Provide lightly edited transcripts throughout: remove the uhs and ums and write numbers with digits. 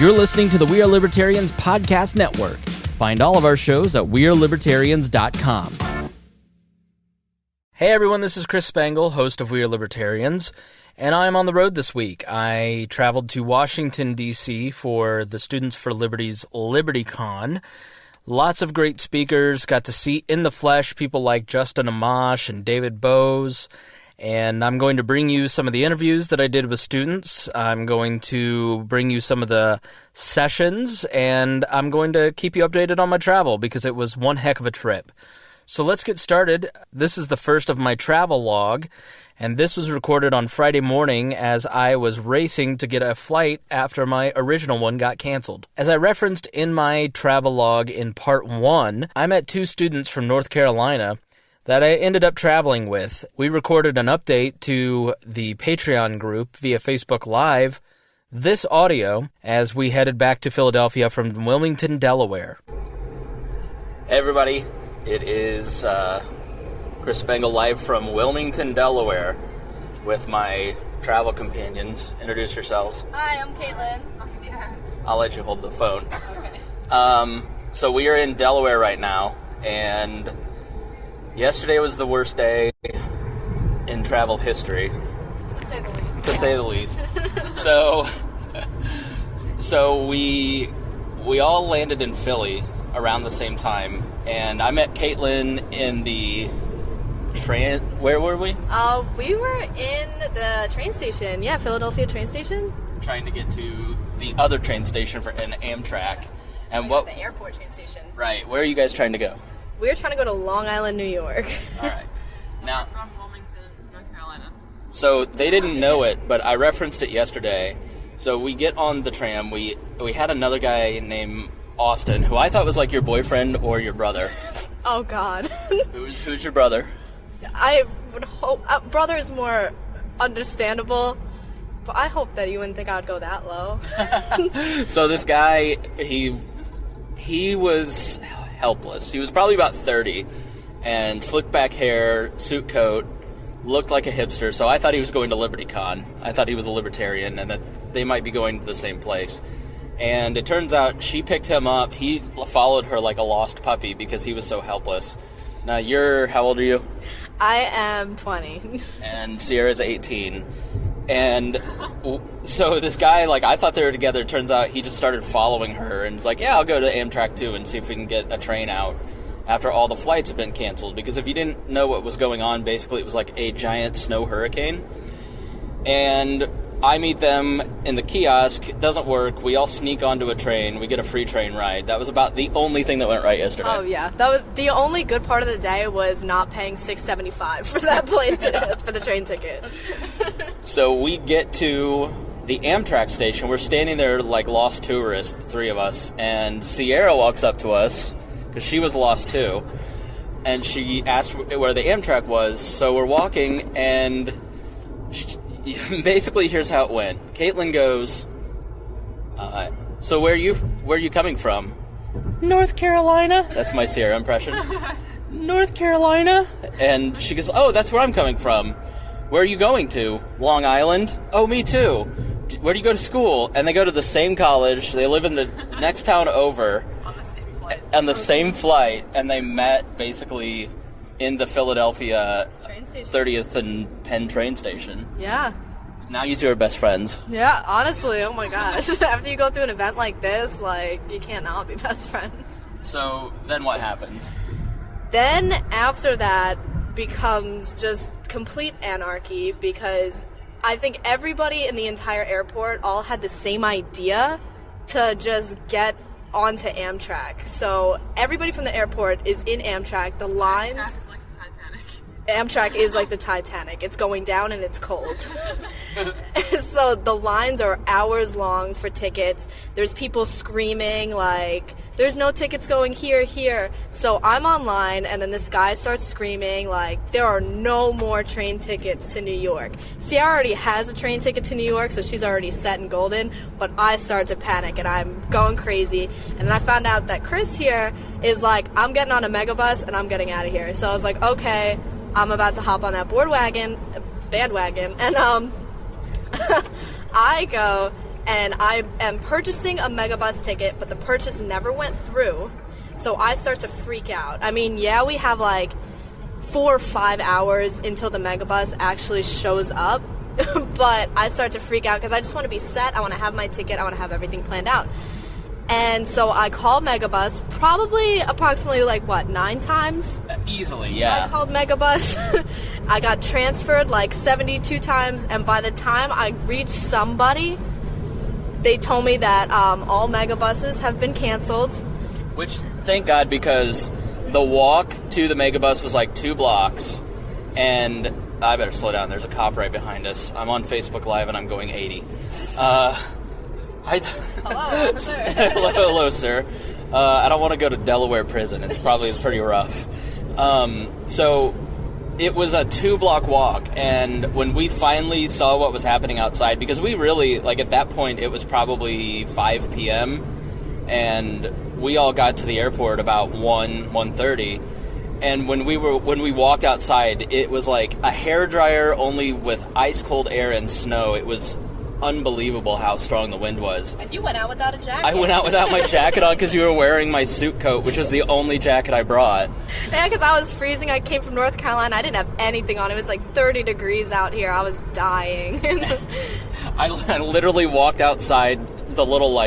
You're listening to the We Are Libertarians podcast network. Find all of our shows at wearelibertarians.com. Hey everyone, this is Chris Spangle, host of We Are Libertarians, and I'm on the road this week. I traveled to Washington, D.C. for the Students For Liberty's LibertyCon. Lots of great speakers, got to see in the flesh people like Justin Amash and David Boaz, and I'm going to bring you some of the interviews that I did with students. I'm going to bring you some of the sessions, and I'm going to keep you updated on my travel because it was one heck of a trip. So let's get started. This is the first of my travel log, and this was recorded on Friday morning as I was racing to get a flight after my original one got canceled. As I referenced in my travel log in part 1, I met two students from North Carolina that I ended up traveling with. We recorded an update to the Patreon group via Facebook Live, this audio, as we headed back to Philadelphia from Wilmington, Delaware. Hey everybody, it is Chris Spangle live from Wilmington, Delaware with my travel companions. Introduce yourselves. Hi, I'm Caitlin. I'm Sierra. I'll let you hold the phone. Okay. So we are in Delaware right now, and yesterday was the worst day in travel history. To say the least. To say the least. So we all landed in Philly around the same time, and I met Caitlin in the train. Where were we? We were in the train station. Yeah, Philadelphia train station. Trying to get to the other train station for an Amtrak. And The airport train station. Right. Where are you guys trying to go? We were trying to go to Long Island, New York. All right. Now, from Wilmington, North Carolina. So they didn't know it, but I referenced it yesterday. So we get on the tram. We had another guy named Austin, who I thought was like your boyfriend or your brother. Oh, God. Who's your brother? I would hope... brother is more understandable, but I hope that you wouldn't think I would go that low. So this guy, he was helpless. He was probably about 30, and slick back hair, suit coat, looked like a hipster, so I thought he was going to LibertyCon. I thought he was a libertarian, and that they might be going to the same place. And it turns out she picked him up. He followed her like a lost puppy because he was so helpless. Now, how old are you? I am 20. And Sierra's 18. And so this guy, I thought they were together. It turns out he just started following her and was like, yeah, I'll go to Amtrak too and see if we can get a train out after all the flights have been canceled. Because if you didn't know what was going on, basically it was like a giant snow hurricane. And I meet them in the kiosk. It doesn't work. We all sneak onto a train. We get a free train ride. That was about the only thing that went right yesterday. Oh, yeah. That was the only good part of the day was not paying $6.75 for that for the train ticket. So we get to the Amtrak station. We're standing there like lost tourists, the three of us, and Sierra walks up to us, because she was lost too, and she asked where the Amtrak was. So we're walking, and basically here's how it went. Caitlin goes, so where are you coming from? North Carolina. That's my Sierra impression. North Carolina. And she goes, oh, that's where I'm coming from. Where are you going to? Long Island? Oh, me too. Where do you go to school? And they go to the same college. They live in the next town over. On the same flight. On the same flight. And they met basically in the Philadelphia 30th and Penn train station. Yeah. So now you two are best friends. Yeah, honestly, oh my gosh. After you go through an event like this, you can't not be best friends. So then what happens? Then after that becomes just complete anarchy because I think everybody in the entire airport all had the same idea to just get onto Amtrak. So everybody from the airport is in Amtrak. The lines... Amtrak is like the Titanic. Amtrak is like the Titanic. It's going down and it's cold. So the lines are hours long for tickets. There's people screaming there's no tickets going here. So I'm online, and then this guy starts screaming there are no more train tickets to New York. Sierra already has a train ticket to New York, so she's already set and golden, but I start to panic, and I'm going crazy. And then I found out that Chris here is I'm getting on a megabus, and I'm getting out of here. So I was like, okay, I'm about to hop on that bandwagon, and I go, and I am purchasing a Megabus ticket, but the purchase never went through. So I start to freak out. I mean, yeah, we have like 4 or 5 hours until the Megabus actually shows up, but I start to freak out because I just want to be set. I want to have my ticket. I want to have everything planned out. And so I called Megabus approximately 9 times? Easily, yeah. I called Megabus. I got transferred 72 times, and by the time I reached somebody, they told me that all Megabuses have been canceled. Which, thank God, because the walk to the Megabus was 2 blocks, and I better slow down. There's a cop right behind us. I'm on Facebook Live, and I'm going 80. Hello, officer. Hello, sir. I don't want to go to Delaware prison. It's pretty rough. So it was a 2-block walk, and when we finally saw what was happening outside, because we really, at that point, it was probably 5 p.m., and we all got to the airport about 1:30, and when we walked outside, it was like a hairdryer only with ice-cold air and snow. It was unbelievable how strong the wind was. And you went out without a jacket. I went out without my jacket on because you were wearing my suit coat, which is the only jacket I brought. Yeah, because I was freezing. I came from North Carolina. I didn't have anything on. It was 30 degrees out here. I was dying. I literally walked outside the little,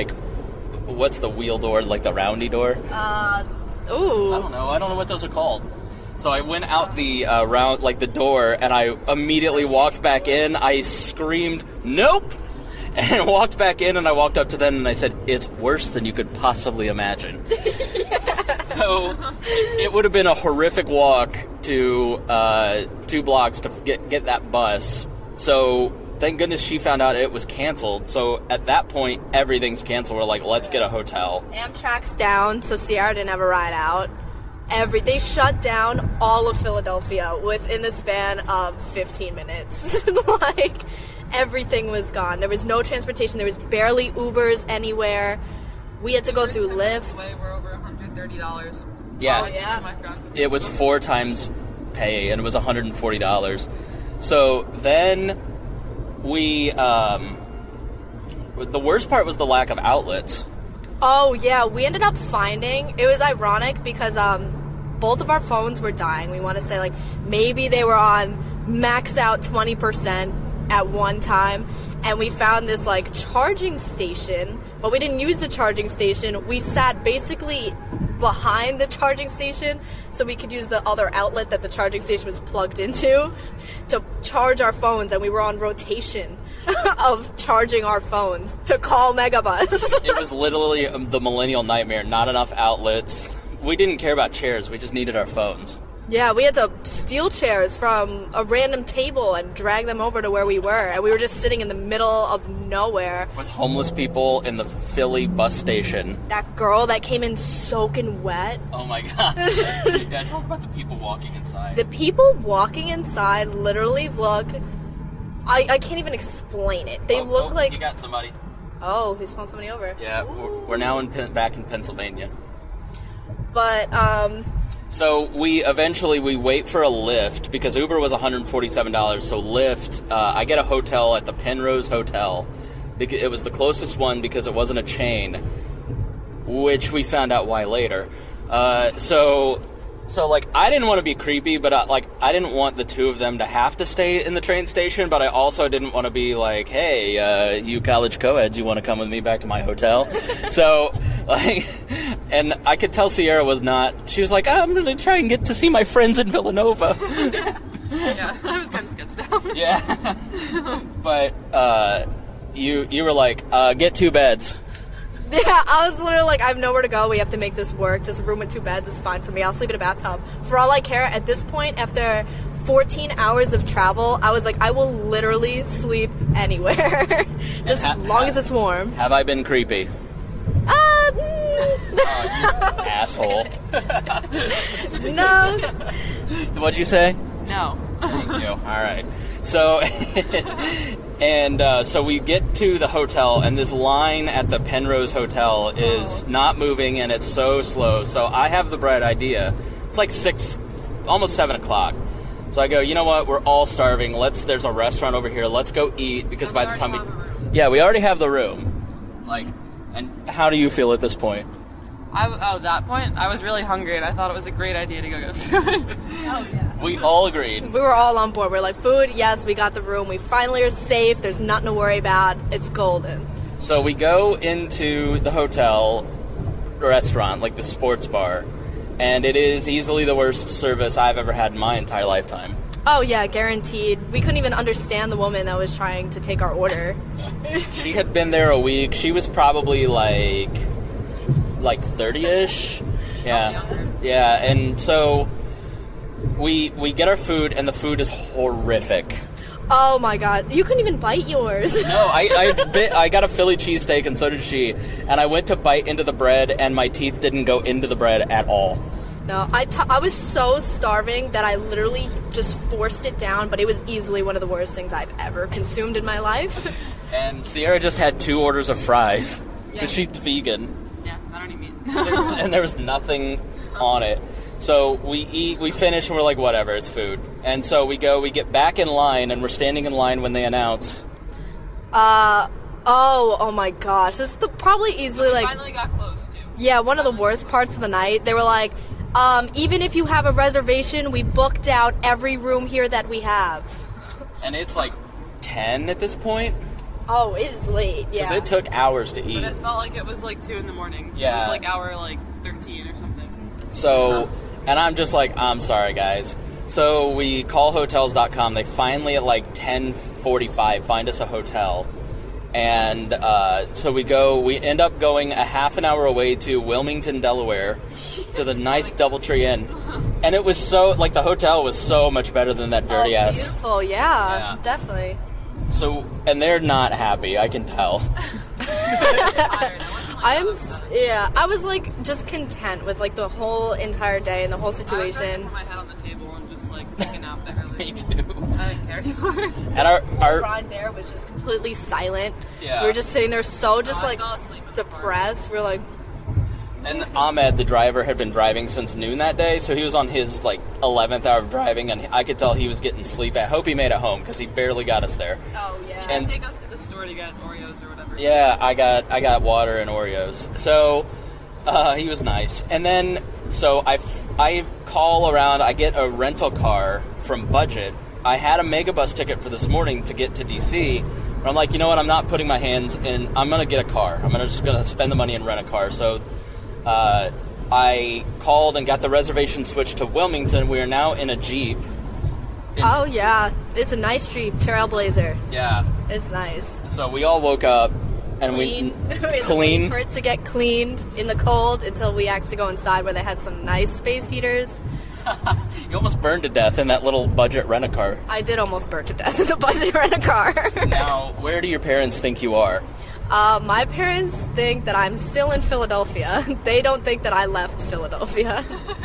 what's the wheel door? The roundy door? Ooh. I don't know what those are called. So I went out the round, the door, and I immediately walked back in. I screamed, "Nope!" And walked back in, and I walked up to them, and I said, "It's worse than you could possibly imagine." So it would have been a horrific walk to 2 blocks to get that bus. So thank goodness she found out it was canceled. So at that point, everything's canceled. We're like, let's get a hotel. Amtrak's down, so Sierra didn't have a ride out. They shut down all of Philadelphia within the span of 15 minutes. Everything was gone. There was no transportation. There was barely Ubers anywhere. We had to go through Lyft. We're over $130. Yeah. Oh, yeah. It was 4 times pay, and it was $140. So then we, the worst part was the lack of outlets. Oh, yeah. We ended up finding, it was ironic because both of our phones were dying. We want to say, maybe they were on max out 20% at one time. And we found this, charging station, but we didn't use the charging station. We sat basically behind the charging station so we could use the other outlet that the charging station was plugged into to charge our phones, and we were on rotation of charging our phones to call Megabus. It was literally the millennial nightmare. Not enough outlets. We didn't care about chairs. We just needed our phones. Yeah, we had to steal chairs from a random table and drag them over to where we were. And we were just sitting in the middle of nowhere. With homeless people in the Philly bus station. That girl that came in soaking wet. Oh my god. Yeah, talk about the people walking inside. The people walking inside literally look... I can't even explain it. They look like... You got somebody. Oh, he's pulling somebody over. Yeah, we're now back in Pennsylvania. But, So we wait for a Lyft because Uber was $147. So Lyft, I get a hotel at the Penrose Hotel. Because it was the closest one because it wasn't a chain, which we found out why later. So I didn't want to be creepy, but I didn't want the two of them to have to stay in the train station, but I also didn't want to be like, hey, you college co-eds, you want to come with me back to my hotel? So, and I could tell Sierra was not, she was like, I'm going to try and get to see my friends in Villanova. Yeah, I was kind of sketched out. Yeah. But, you were like, get 2 beds. yeah, I was literally like, I have nowhere to go. We have to make this work. Just a room with 2 beds is fine for me. I'll sleep in a bathtub. For all I care, at this point, after 14 hours of travel, I was like, I will literally sleep anywhere. Just as long as it's warm. Have I been creepy? Oh, you asshole. No. What'd you say? No. Thank you. All right. So, so we get to the hotel, and this line at the Penrose Hotel is not moving, and it's so slow. So I have the bright idea. It's like 6, almost 7 o'clock. So I go, you know what? We're all starving. There's a restaurant over here. Let's go eat, because by the time Yeah, we already have the room. Like, and how do you feel at this point? At that point, I was really hungry, and I thought it was a great idea to go get food. Oh, yeah. We all agreed. We were all on board. We're like, food, yes, we got the room. We finally are safe. There's nothing to worry about. It's golden. So we go into the hotel restaurant, like the sports bar, and it is easily the worst service I've ever had in my entire lifetime. Oh, yeah, guaranteed. We couldn't even understand the woman that was trying to take our order. She had been there a week. She was probably like 30-ish. Yeah. Yeah, and so we get our food, and the food is horrific. Oh my god, you couldn't even bite yours. No, I got a Philly cheesesteak, and so did she. And I went to bite into the bread, and my teeth didn't go into the bread at all. No, I was so starving that I literally just forced it down, but it was easily one of the worst things I've ever consumed in my life. And Sierra just had 2 orders of fries, because she's vegan. Yeah, I don't eat meat. And there was nothing on it. So we finish, and we're like, whatever, it's food. And so we get back in line, and we're standing in line when they announce. Oh my gosh. This is probably easily We finally got close, too. Yeah, one of the worst parts of the night. They were like, even if you have a reservation, we booked out every room here that we have. And it's like 10 at this point. Oh, it is late, yeah. Because it took hours to eat. But it felt like it was like 2 in the morning. So Yeah. it was like hour 13 or something. So, and I'm just like, I'm sorry, guys. So we call Hotels.com. They finally, at like 10:45, find us a hotel. And so we end up going a half an hour away to Wilmington, Delaware, to the nice Doubletree Inn. And it was so, like, the hotel was so much better than that dirty ass. Beautiful, yeah, definitely. So, and they're not happy, I can tell. I was like just content with like the whole entire day and the whole I was trying to situation. put my head on the table and just like take a nap there. Me too. I didn't care anymore. And our Ride there was just completely silent. Yeah. We were just sitting there so just I like fell asleep at the depressed. We were like, And Ahmed, the driver, had been driving since noon that day, so he was on his, 11th hour of driving, and I could tell he was getting sleepy. I hope he made it home, because he barely got us there. oh yeah. And- Take us to the store to get Oreos or whatever. Yeah, I got water and Oreos. So, he was nice. And then, so I call around, I get a rental car from Budget. I had a Megabus ticket for this morning to get to D.C., but I'm like, you know what, I'm not putting my hands in, I'm going to get a car. I'm just going to spend the money and rent a car. So, I called and got the reservation switched to Wilmington. We are now in a Jeep. Oh yeah, it's a nice Jeep, Trailblazer. Yeah. It's nice. So we all woke up and Clean. we had to clean. wait for it to get cleaned in the cold until we actually go inside where they had some nice space heaters. You almost burned to death in that little Budget rent-a-car. I did almost burn to death in the Budget rent-a-car. Now, where do your parents think you are? My parents think that I'm still in Philadelphia. They don't think that I left Philadelphia.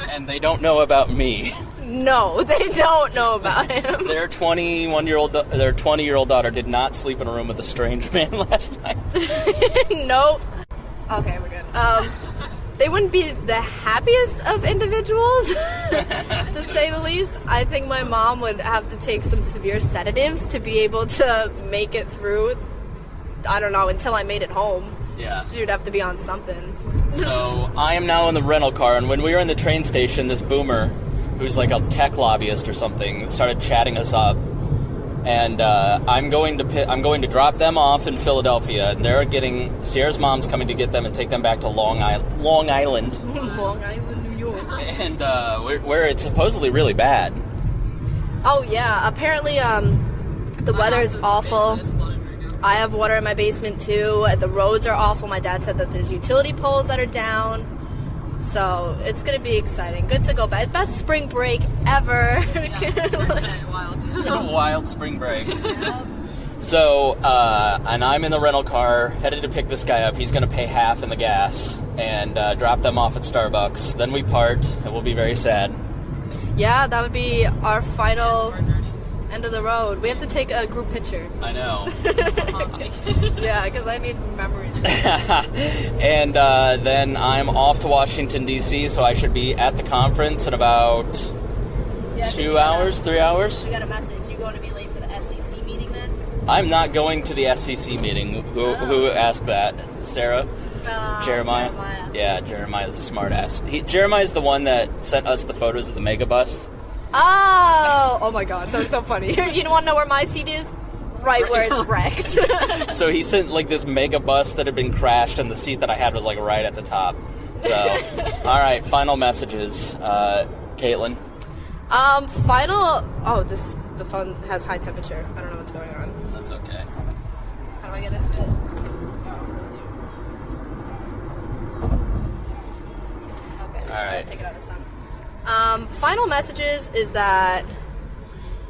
And they don't know about me. No, they don't know about him. Their 20-year-old daughter did not sleep in a room with a strange man last night. Nope. Okay, we're good. They wouldn't be the happiest of individuals, to say the least. I think my mom would have to take some severe sedatives to be able to make it through. I don't know, until I made it home. Yeah. She would have to be on something. So I am now in the rental car, and when we were in the train station, this boomer, who's like a tech lobbyist or something, started chatting us up. And I'm going to drop them off in Philadelphia, and Sierra's mom's coming to get them and take them back to Long Island. Long Island, New York. And where it's supposedly really bad. Oh yeah, apparently the weather is awful. I have water in my basement too. The roads are awful. My dad said that there's utility poles that are down. So it's going to be exciting. Good to go back. Best spring break ever. Wild spring break. Yeah. So, and I'm in the rental car, headed to pick this guy up. He's going to pay half in the gas and drop them off at Starbucks. Then we part, and we'll be very sad. Yeah, that would be our final end of the road. We have to take a group picture. I know. Yeah, because I need memories. And then I'm off to Washington, D.C., so I should be at the conference in about 2 hours, 3 hours. We got a message. You going to be late for the SEC meeting then? I'm not going to the SCC meeting. Who asked that? Sarah? Jeremiah? Yeah, Jeremiah's a smart ass. Jeremiah's the one that sent us the photos of the mega bus. Oh my god, so it's so funny. You don't want to know where my seat is? Right where it's wrecked. So he sent like this mega bus that had been crashed, and the seat that I had was like right at the top. So, all right, final messages. Caitlin? The phone has high temperature. I don't know what's going on. That's okay. How do I get into it? Let's see. Okay, all right. I'll take it out of sun. Final messages is that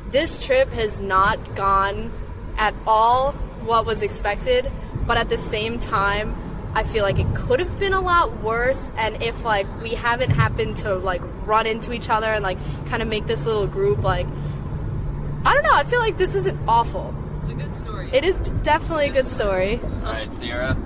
this trip has not gone at all what was expected, but at the same time, I feel like it could have been a lot worse, and if, like, we haven't happened to, like, run into each other and, like, kind of make this little group, like, I don't know, I feel like this isn't awful. It's a good story. It is definitely a good story. All right, Sierra?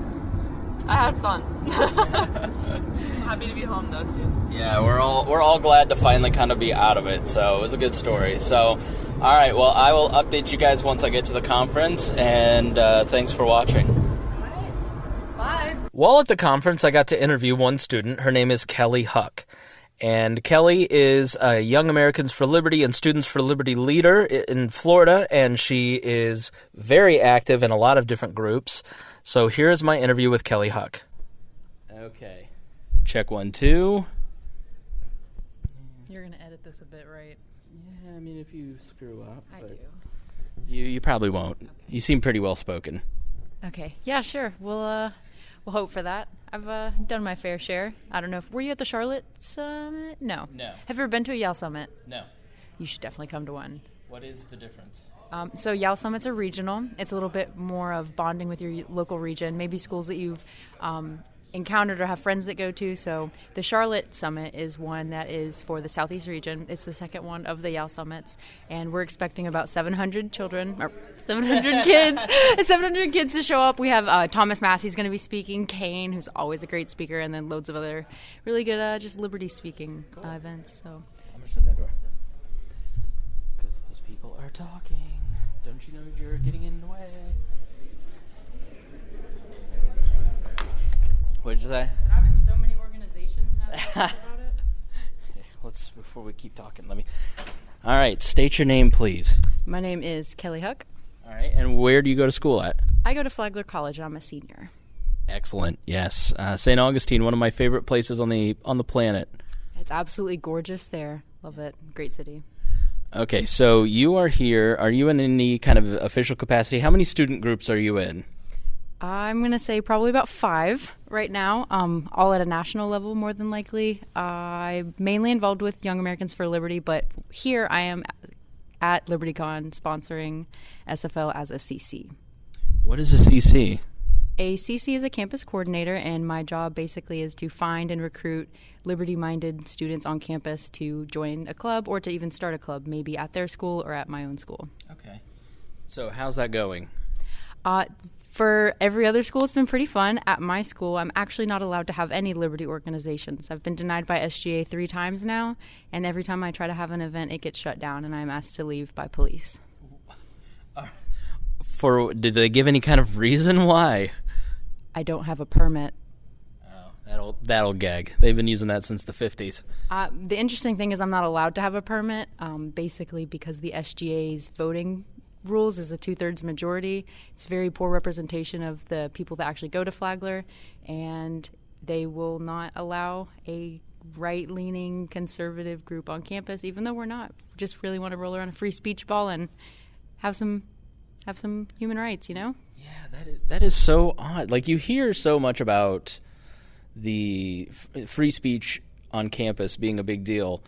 I had fun. I'm happy to be home, though, soon. Yeah, we're all glad to finally kind of be out of it, so it was a good story. So, all right, well, I will update you guys once I get to the conference, and thanks for watching. Bye. While at the conference, I got to interview one student. Her name is Kelli Huck. And Kelli is a Young Americans for Liberty and Students for Liberty leader in Florida, and she is very active in a lot of different groups. So here's my interview with Kelli Huck. Okay. Check 1, 2. You're going to edit this a bit, right? Yeah, I mean, if you screw up. I do. You probably won't. Okay. You seem pretty well spoken. Okay. Yeah, sure. We'll hope for that. I've done my fair share. I don't know were you at the Charlotte Summit? No. No. Have you ever been to a YAL Summit? No. You should definitely come to one. What is the difference? So YAL Summits are regional. It's a little bit more of bonding with your local region, maybe schools that you've encountered or have friends that go to. So the Charlotte Summit is one that is for the Southeast region. It's the second one of the YAL Summits, and we're expecting about 700 children, or 700 kids, 700 kids to show up. We have Thomas Massey's going to be speaking, Kane, who's always a great speaker, and then loads of other really good just liberty speaking events. So I'm going to shut that door. Because those people are talking. Don't you know you're getting in the way? What did you say? I'm in so many organizations now about it. Let's, before we keep talking, all right, state your name, please. My name is Kelli Huck. All right, and where do you go to school at? I go to Flagler College, and I'm a senior. Excellent, yes. St. Augustine, one of my favorite places on the planet. It's absolutely gorgeous there. Love it. Great city. Okay, so you are here. Are you in any kind of official capacity? How many student groups are you in? I'm going to say probably about 5 right now, all at a national level more than likely. I'm mainly involved with Young Americans for Liberty, but here I am at LibertyCon sponsoring SFL as a CC. What is a CC? A CC is a campus coordinator, and my job basically is to find and recruit liberty-minded students on campus to join a club or to even start a club, maybe at their school or at my own school. Okay. So how's that going? For every other school, it's been pretty fun. At my school, I'm actually not allowed to have any liberty organizations. I've been denied by SGA 3 times now, and every time I try to have an event, it gets shut down, and I'm asked to leave by police. Did they give any kind of reason why? I don't have a permit. Oh, that'll gag. They've been using that since the 50s. The interesting thing is I'm not allowed to have a permit, basically because the SGA's voting rules is a 2/3 majority. It's very poor representation of the people that actually go to Flagler, and they will not allow a right-leaning conservative group on campus, even though we're not. We just really want to roll around a free speech ball and have some human rights, you know? Yeah, that is so odd. Like, you hear so much about the free speech on campus being a big deal.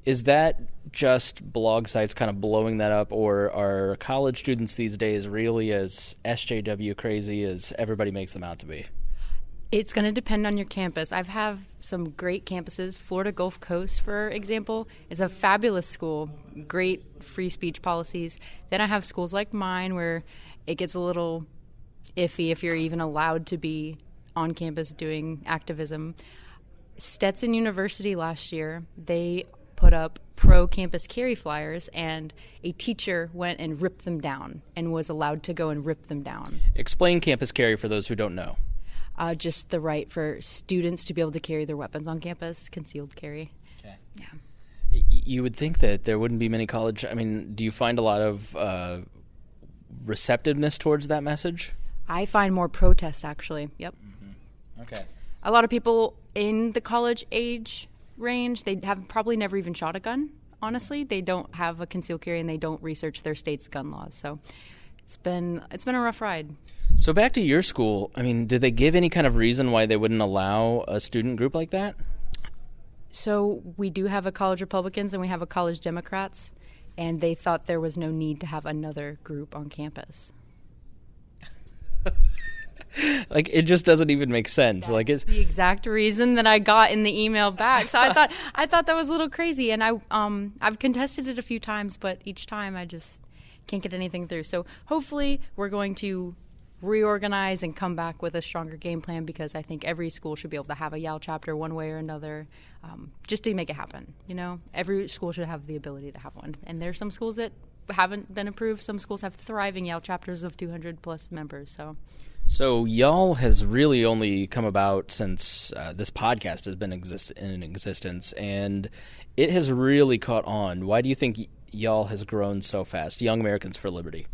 Is that just blog sites kind of blowing that up, or are college students these days really as SJW crazy as everybody makes them out to be? It's going to depend on your campus. I have some great campuses. Florida Gulf Coast, for example, is a fabulous school, great free speech policies. Then I have schools like mine where it gets a little iffy if you're even allowed to be on campus doing activism. Stetson University last year, they put up pro-campus carry flyers, and a teacher went and ripped them down and was allowed to go and rip them down. Explain campus carry for those who don't know. Just the right for students to be able to carry their weapons on campus, concealed carry. Okay. Yeah. You would think that there wouldn't be many college. I mean, do you find a lot of receptiveness towards that message? I find more protests, actually. Yep. Mm-hmm. Okay. A lot of people in the college age range, they have probably never even shot a gun, honestly. They don't have a concealed carry, and they don't research their state's gun laws. So it's been a rough ride. So back to your school, I mean, did they give any kind of reason why they wouldn't allow a student group like that? So we do have a college Republicans and we have a college Democrats, and they thought there was no need to have another group on campus. Like, it just doesn't even make sense. That's like, it's the exact reason that I got in the email back. So I thought that was a little crazy, and I've contested it a few times, but each time I just can't get anything through. So hopefully we're going to reorganize and come back with a stronger game plan, because I think every school should be able to have a YAL chapter one way or another, just to make it happen. You know, every school should have the ability to have one. And there's some schools that haven't been approved. Some schools have thriving YAL chapters of 200 plus members. So YAL has really only come about since this podcast has been in existence, and it has really caught on. Why do you think YAL has grown so fast? Young Americans for Liberty.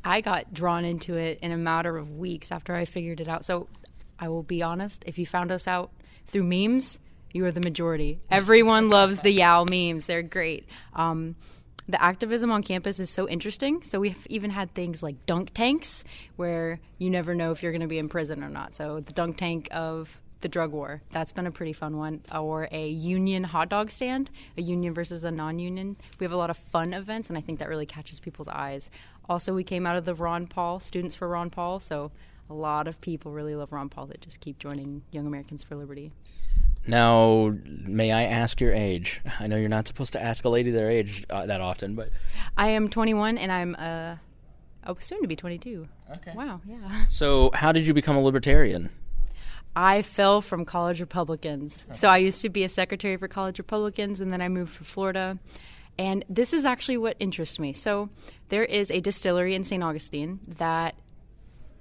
I got drawn into it in a matter of weeks after I figured it out. So I will be honest, if you found us out through memes, you are the majority. Everyone loves the YAL memes. They're great. The activism on campus is so interesting. So we've even had things like dunk tanks, where you never know if you're going to be in prison or not. So the dunk tank of the drug war, that's been a pretty fun one. Or a union hot dog stand, a union versus a non-union. We have a lot of fun events, and I think that really catches people's eyes. Also, we came out of the Ron Paul, Students for Ron Paul, so a lot of people really love Ron Paul that just keep joining Young Americans for Liberty. Now, may I ask your age? I know you're not supposed to ask a lady their age that often, but... I am 21, and I'm soon to be 22. Okay. Wow, yeah. So how did you become a libertarian? I fell from college Republicans. Okay. So I used to be a secretary for college Republicans, and then I moved to Florida. And this is actually what interests me. So there is a distillery in St. Augustine that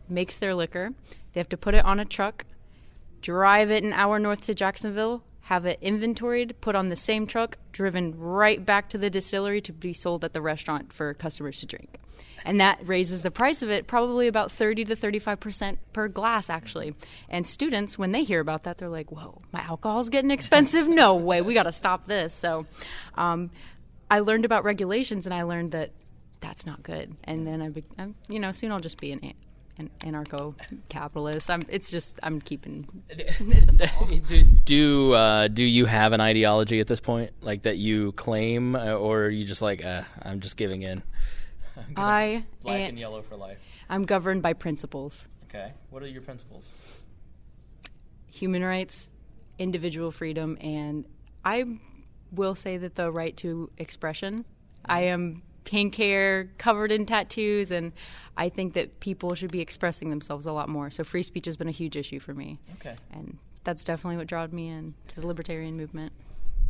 makes their liquor. They have to put it on a truck, drive it an hour north to Jacksonville, have it inventoried, put on the same truck, driven right back to the distillery to be sold at the restaurant for customers to drink. And that raises the price of it probably about 30 to 35% per glass, actually. And students, when they hear about that, they're like, whoa, my alcohol's getting expensive? No way, we got to stop this. So I learned about regulations, and I learned that that's not good. And then soon I'll just be an anarcho-capitalist. I'm keeping. It's a fall. Do you have an ideology at this point, like that you claim, or are you just like, I'm just giving in? Black and yellow for life. I'm governed by principles. Okay. What are your principles? Human rights, individual freedom, and I will say that the right to expression. I am pink hair, covered in tattoos, and I think that people should be expressing themselves a lot more. So free speech has been a huge issue for me. Okay. And that's definitely what drew me in to the libertarian movement.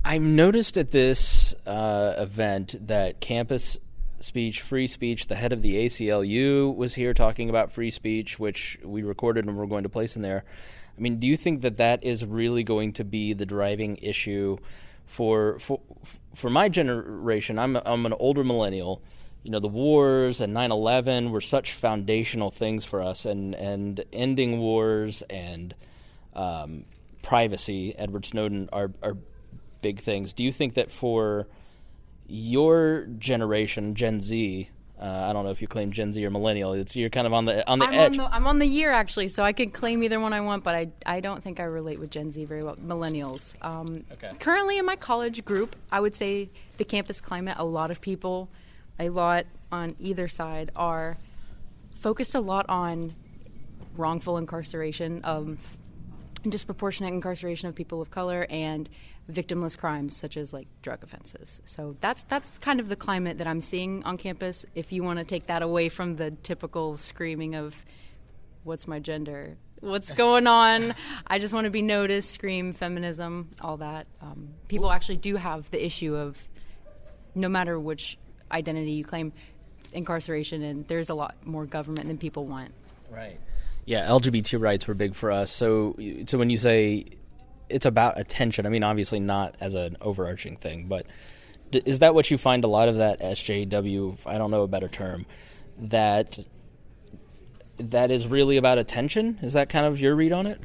I've noticed at this event that campus speech, free speech, the head of the ACLU was here talking about free speech, which we recorded and we're going to place in there. I mean, do you think that is really going to be the driving issue for my generation? I'm an older millennial. You know, the wars and 9/11 were such foundational things for us, and ending wars and privacy, Edward Snowden, are big things. Do you think that for your generation, Gen Z, I don't know if you claim Gen Z or millennial, you're kind of on the edge. I'm on the year, actually, so I can claim either one I want, but I don't think I relate with Gen Z very well. Millennials. Okay. Currently in my college group, I would say the campus climate, a lot of people, a lot on either side, are focused a lot on wrongful incarceration of disproportionate incarceration of people of color and victimless crimes such as like drug offenses. So that's kind of the climate that I'm seeing on campus. If you want to take that away from the typical screaming of what's my gender, What's going on? I just want to be noticed, scream, feminism, all that. People actually do have the issue of no matter which identity you claim, incarceration, and there's a lot more government than people want. Right. Yeah, LGBT rights were big for us. So when you say it's about attention, I mean, obviously not as an overarching thing, but is that what you find a lot of that SJW, I don't know a better term, that is really about attention? Is that kind of your read on it?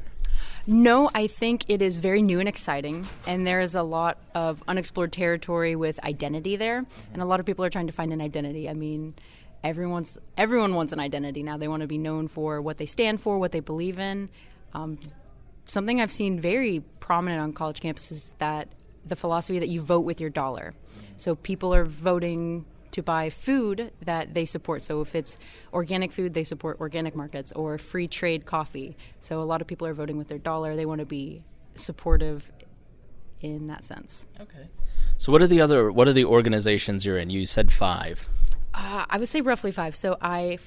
No, I think it is very new and exciting, and there is a lot of unexplored territory with identity there, and a lot of people are trying to find an identity. I mean, everyone wants an identity now. They want to be known for what they stand for, what they believe in. Something I've seen very prominent on college campuses is that the philosophy that you vote with your dollar. So people are voting to buy food that they support. So if it's organic food, they support organic markets, or free trade coffee. So a lot of people are voting with their dollar. They want to be supportive in that sense. Okay. So what are the organizations you're in? You said 5. I would say roughly 5. So I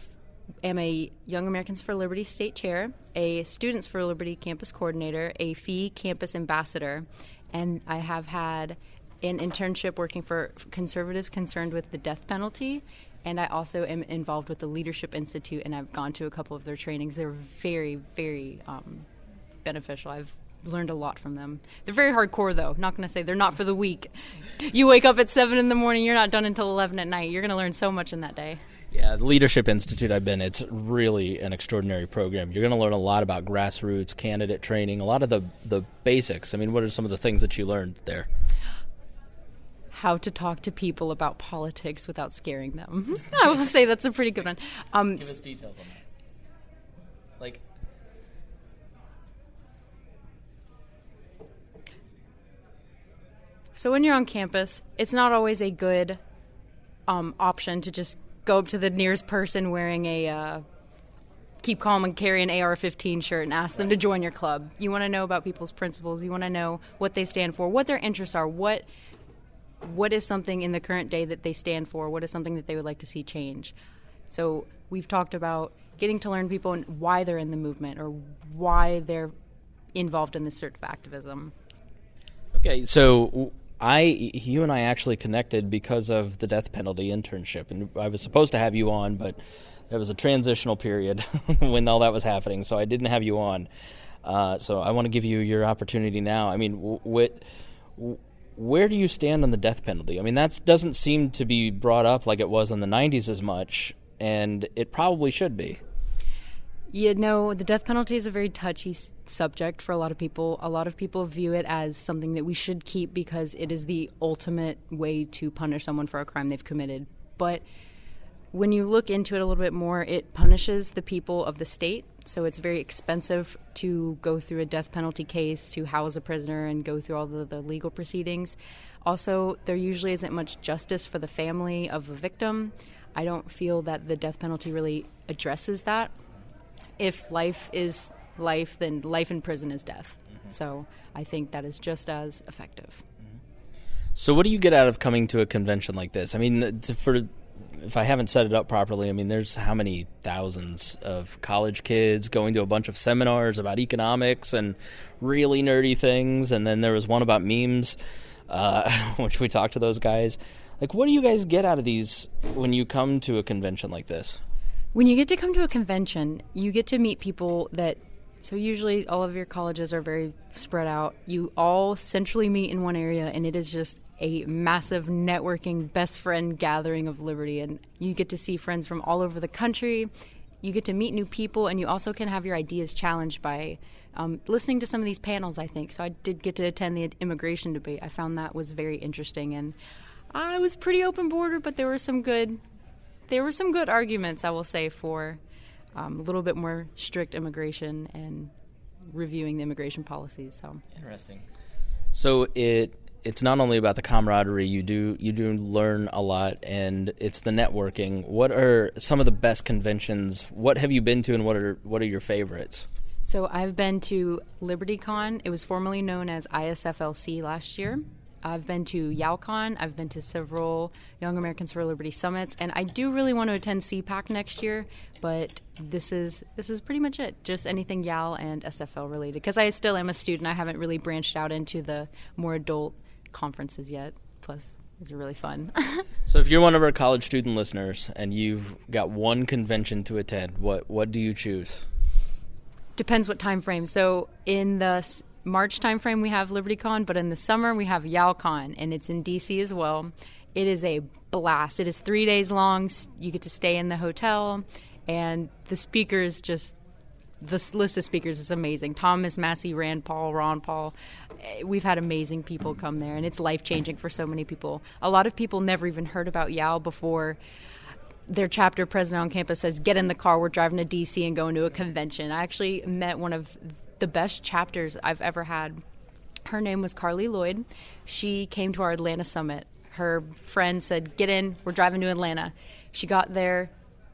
am a Young Americans for Liberty state chair, a Students for Liberty campus coordinator, a FEE campus ambassador, and I have had an internship working for conservatives concerned with the death penalty, and I also am involved with the Leadership Institute, and I've gone to a couple of their trainings. They're very, very beneficial. I've learned a lot from them. They're very hardcore, though. Not going to say they're not for the weak. You wake up at 7 in the morning, you're not done until 11 at night. You're going to learn so much in that day. Yeah, the Leadership Institute I've been, it's really an extraordinary program. You're going to learn a lot about grassroots, candidate training, a lot of the basics. I mean, what are some of the things that you learned there? How to talk to people about politics without scaring them. I will say that's a pretty good one. Give us details on that. Like, so when you're on campus, it's not always a good option to just go up to the nearest person wearing a keep calm and carry an AR-15 shirt and ask them to join your club. You want to know about people's principles. You want to know what they stand for, what their interests are, what is something in the current day that they stand for, what is something that they would like to see change. So we've talked about getting to learn people and why they're in the movement or why they're involved in this sort of activism. Okay, so you and I actually connected because of the death penalty internship, and I was supposed to have you on, but there was a transitional period when all that was happening, so I didn't have you on. So I want to give you your opportunity now. I mean, where do you stand on the death penalty? I mean, that doesn't seem to be brought up like it was in the 90s as much, and it probably should be. You know, the death penalty is a very touchy subject for a lot of people. A lot of people view it as something that we should keep because it is the ultimate way to punish someone for a crime they've committed. But when you look into it a little bit more, it punishes the people of the state. So it's very expensive to go through a death penalty case, to house a prisoner and go through all the legal proceedings. Also, there usually isn't much justice for the family of a victim. I don't feel that the death penalty really addresses that. If life is life, then life in prison is death. Mm-hmm. So I think that is just as effective. Mm-hmm. So what do you get out of coming to a convention like this? I mean, if I haven't set it up properly, I mean, there's how many thousands of college kids going to a bunch of seminars about economics and really nerdy things, and then there was one about memes, which we talked to those guys. Like, what do you guys get out of these when you come to a convention like this? When you get to come to a convention, you get to meet people that, so usually all of your colleges are very spread out. You all centrally meet in one area, and it is just a massive networking best friend gathering of liberty. And you get to see friends from all over the country. You get to meet new people, and you also can have your ideas challenged by listening to some of these panels, I think. So I did get to attend the immigration debate. I found that was very interesting, and I was pretty open border, but there were some good arguments, I will say, for a little bit more strict immigration and reviewing the immigration policies. So interesting. So it's not only about the camaraderie. You do learn a lot, and it's the networking. What are some of the best conventions? What have you been to, and what are your favorites? So I've been to LibertyCon. It was formerly known as ISFLC last year. I've been to YALCon. I've been to several Young Americans for Liberty summits, and I do really want to attend CPAC next year. But this is pretty much it. Just anything YAL and SFL related, because I still am a student. I haven't really branched out into the more adult conferences yet. Plus, these are really fun. So if you're one of our college student listeners and you've got one convention to attend, what do you choose? Depends what time frame. So in the March time frame we have LibertyCon, but in the summer we have YALCon, and it's in DC as well. It is a blast. It is 3 days long. You get to stay in the hotel, and the speakers the list of speakers is amazing. Thomas Massey, Rand Paul, Ron Paul. We've had amazing people come there, and it's life-changing for so many people. A lot of people never even heard about YAL before their chapter president on campus says, get in the car, we're driving to D.C. and going to a convention. I actually met one of the best chapters I've ever had. Her name was Carly Lloyd. She came to our Atlanta summit. Her friend said, get in, we're driving to Atlanta. She got there.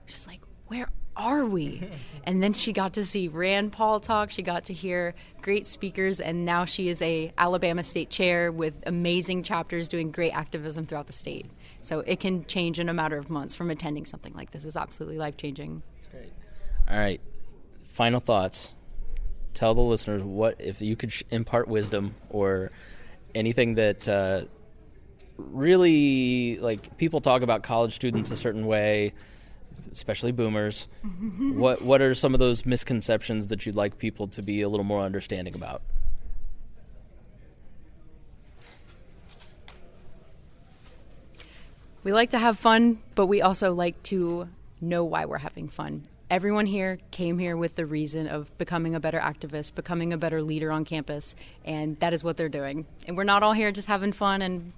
She's like, where are we? And then she got to see Rand Paul talk. She got to hear great speakers, and now she is a Alabama state chair with amazing chapters doing great activism throughout the state. So it can change in a matter of months from attending something like this. It's absolutely life-changing. That's great. All right. Final thoughts. Tell the listeners what, if you could impart wisdom or anything that really, like, people talk about college students a certain way, especially boomers. What are some of those misconceptions that you'd like people to be a little more understanding about? We like to have fun, but we also like to know why we're having fun. Everyone here came here with the reason of becoming a better activist, becoming a better leader on campus, and that is what they're doing. And we're not all here just having fun and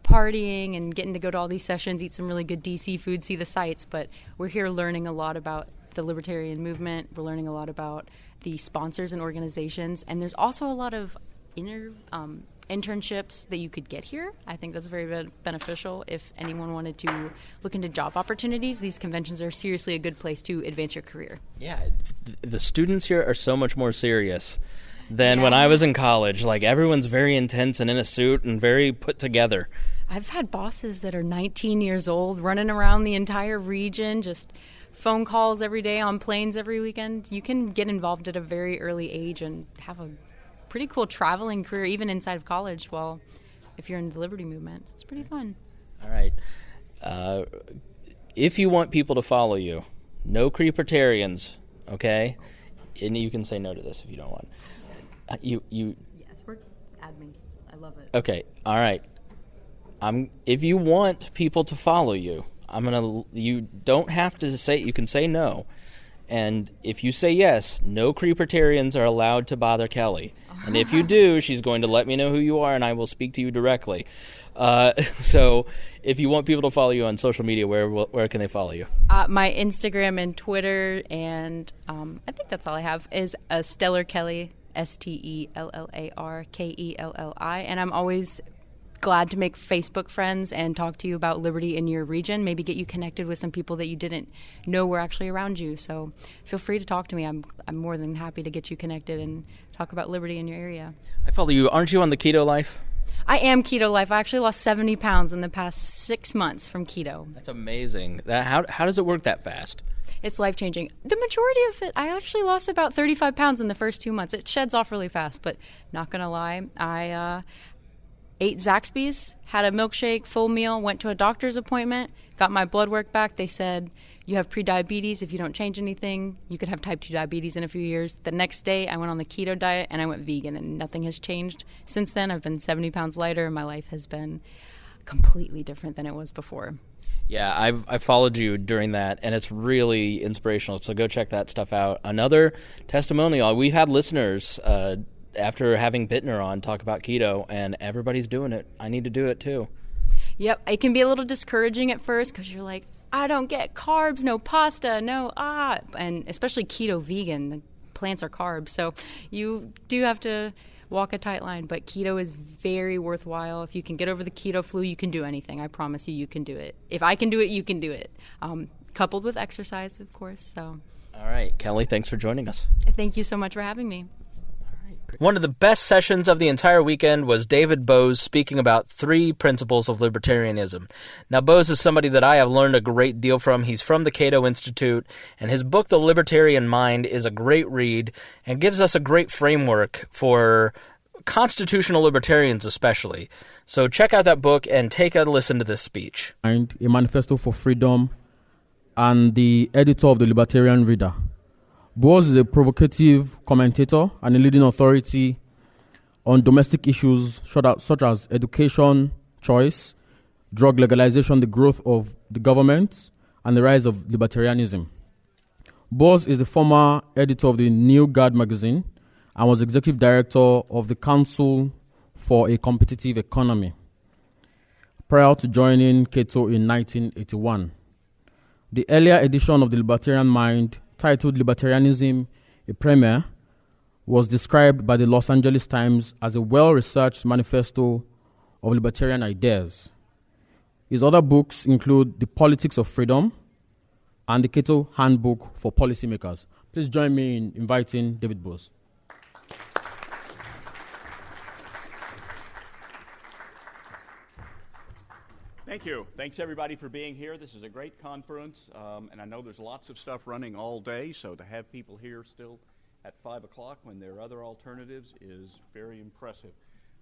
partying and getting to go to all these sessions, eat some really good DC food, see the sights, but we're here learning a lot about the libertarian movement. We're learning a lot about the sponsors and organizations, and there's also a lot of internships that you could get here. I think that's very beneficial if anyone wanted to look into job opportunities. These conventions are seriously a good place to advance your career. Yeah, the students here are so much more serious than when I was in college. Like, everyone's very intense and in a suit and very put together. I've had bosses that are 19 years old running around the entire region, just phone calls every day, on planes every weekend. You can get involved at a very early age and have a pretty cool traveling career, even inside of college, if you're in the liberty movement. It's pretty fun. All right. If you want people to follow you, no creepertarians, okay? And you can say no to this if you don't want. Yes, we're admin. I love it. Okay, all right. If you want people to follow you, you don't have to say, you can say no. And if you say yes, no creepertarians are allowed to bother Kelli. And if you do, she's going to let me know who you are, and I will speak to you directly. So if you want people to follow you on social media, where can they follow you? My Instagram and Twitter, and I think that's all I have, is Stellar Kelli, STELLARKELLI. And I'm always glad to make Facebook friends and talk to you about liberty in your region, maybe get you connected with some people that you didn't know were actually around you. So feel free to talk to me. I'm more than happy to get you connected and talk about liberty in your area. I follow you. Aren't you on the Keto Life? I am Keto Life. I actually lost 70 pounds in the past 6 months from keto. That's amazing. How does it work that fast? It's life-changing. The majority of it, I actually lost about 35 pounds in the first 2 months. It sheds off really fast, but not going to lie, I ate Zaxby's, had a milkshake, full meal, went to a doctor's appointment, got my blood work back. They said, you have prediabetes. If you don't change anything, you could have type 2 diabetes in a few years. The next day, I went on the keto diet, and I went vegan, and nothing has changed. Since then, I've been 70 pounds lighter, and my life has been completely different than it was before. Yeah, I've followed you during that, and it's really inspirational, so go check that stuff out. Another testimonial, we've had listeners after having Bittner on talk about keto, and everybody's doing it. I need to do it too. Yep, it can be a little discouraging at first because you're like, I don't get carbs, no pasta, and especially keto vegan, the plants are carbs, so you do have to walk a tight line, but keto is very worthwhile. If you can get over the keto flu, you can do anything. I promise you can do it. If I can do it, you can do it. Coupled with exercise, of course. So. All right, Kelli, thanks for joining us. Thank you so much for having me. All right, great. One of the best sessions of the entire weekend was David Boaz speaking about 3 principles of libertarianism. Now, Boaz is somebody that I have learned a great deal from. He's from the Cato Institute, and his book, The Libertarian Mind, is a great read and gives us a great framework for constitutional libertarians especially. So check out that book and take a listen to this speech. A Manifesto for Freedom, and the editor of the Libertarian Reader. Boaz is a provocative commentator and a leading authority on domestic issues such as education, choice, drug legalization, the growth of the government, and the rise of libertarianism. Boaz is the former editor of the New Guard magazine and was executive director of the Council for a Competitive Economy prior to joining Cato in 1981. The earlier edition of the Libertarian Mind, titled Libertarianism, a Premier, was described by the Los Angeles Times as a well-researched manifesto of libertarian ideas. His other books include The Politics of Freedom and the Cato Handbook for Policymakers. Please join me in inviting David Boaz. Thank you. Thanks, everybody, for being here. This is a great conference, and I know there's lots of stuff running all day, so to have people here still at 5 o'clock when there are other alternatives is very impressive.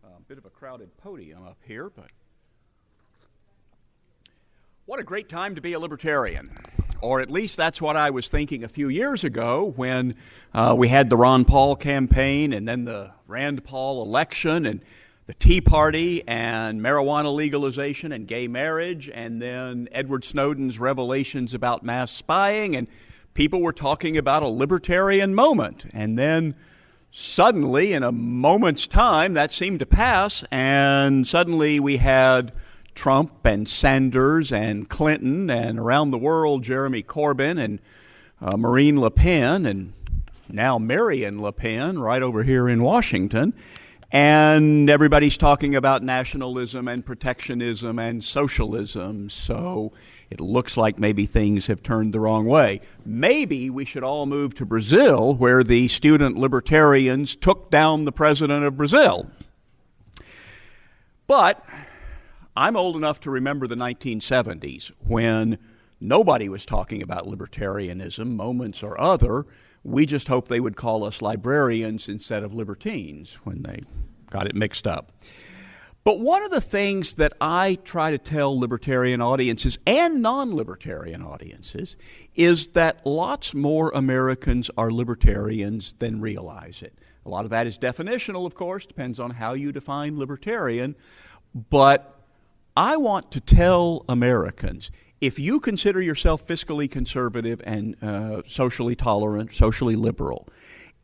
A bit of a crowded podium up here, but what a great time to be a libertarian. Or at least that's what I was thinking a few years ago when we had the Ron Paul campaign and then the Rand Paul election and the Tea Party and marijuana legalization and gay marriage, and then Edward Snowden's revelations about mass spying, and people were talking about a libertarian moment. And then suddenly, in a moment's time, that seemed to pass, and suddenly we had Trump and Sanders and Clinton, and around the world, Jeremy Corbyn and Marine Le Pen, and now Marion Le Pen right over here in Washington. And everybody's talking about nationalism and protectionism and socialism, so it looks like maybe things have turned the wrong way. Maybe we should all move to Brazil, where the student libertarians took down the president of Brazil. But I'm old enough to remember the 1970s, when nobody was talking about libertarianism, moments or other. We just hoped they would call us librarians instead of libertines when they got it mixed up. But one of the things that I try to tell libertarian audiences and non-libertarian audiences is that lots more Americans are libertarians than realize it. A lot of that is definitional, of course, depends on how you define libertarian. But I want to tell Americans, if you consider yourself fiscally conservative and socially tolerant, socially liberal,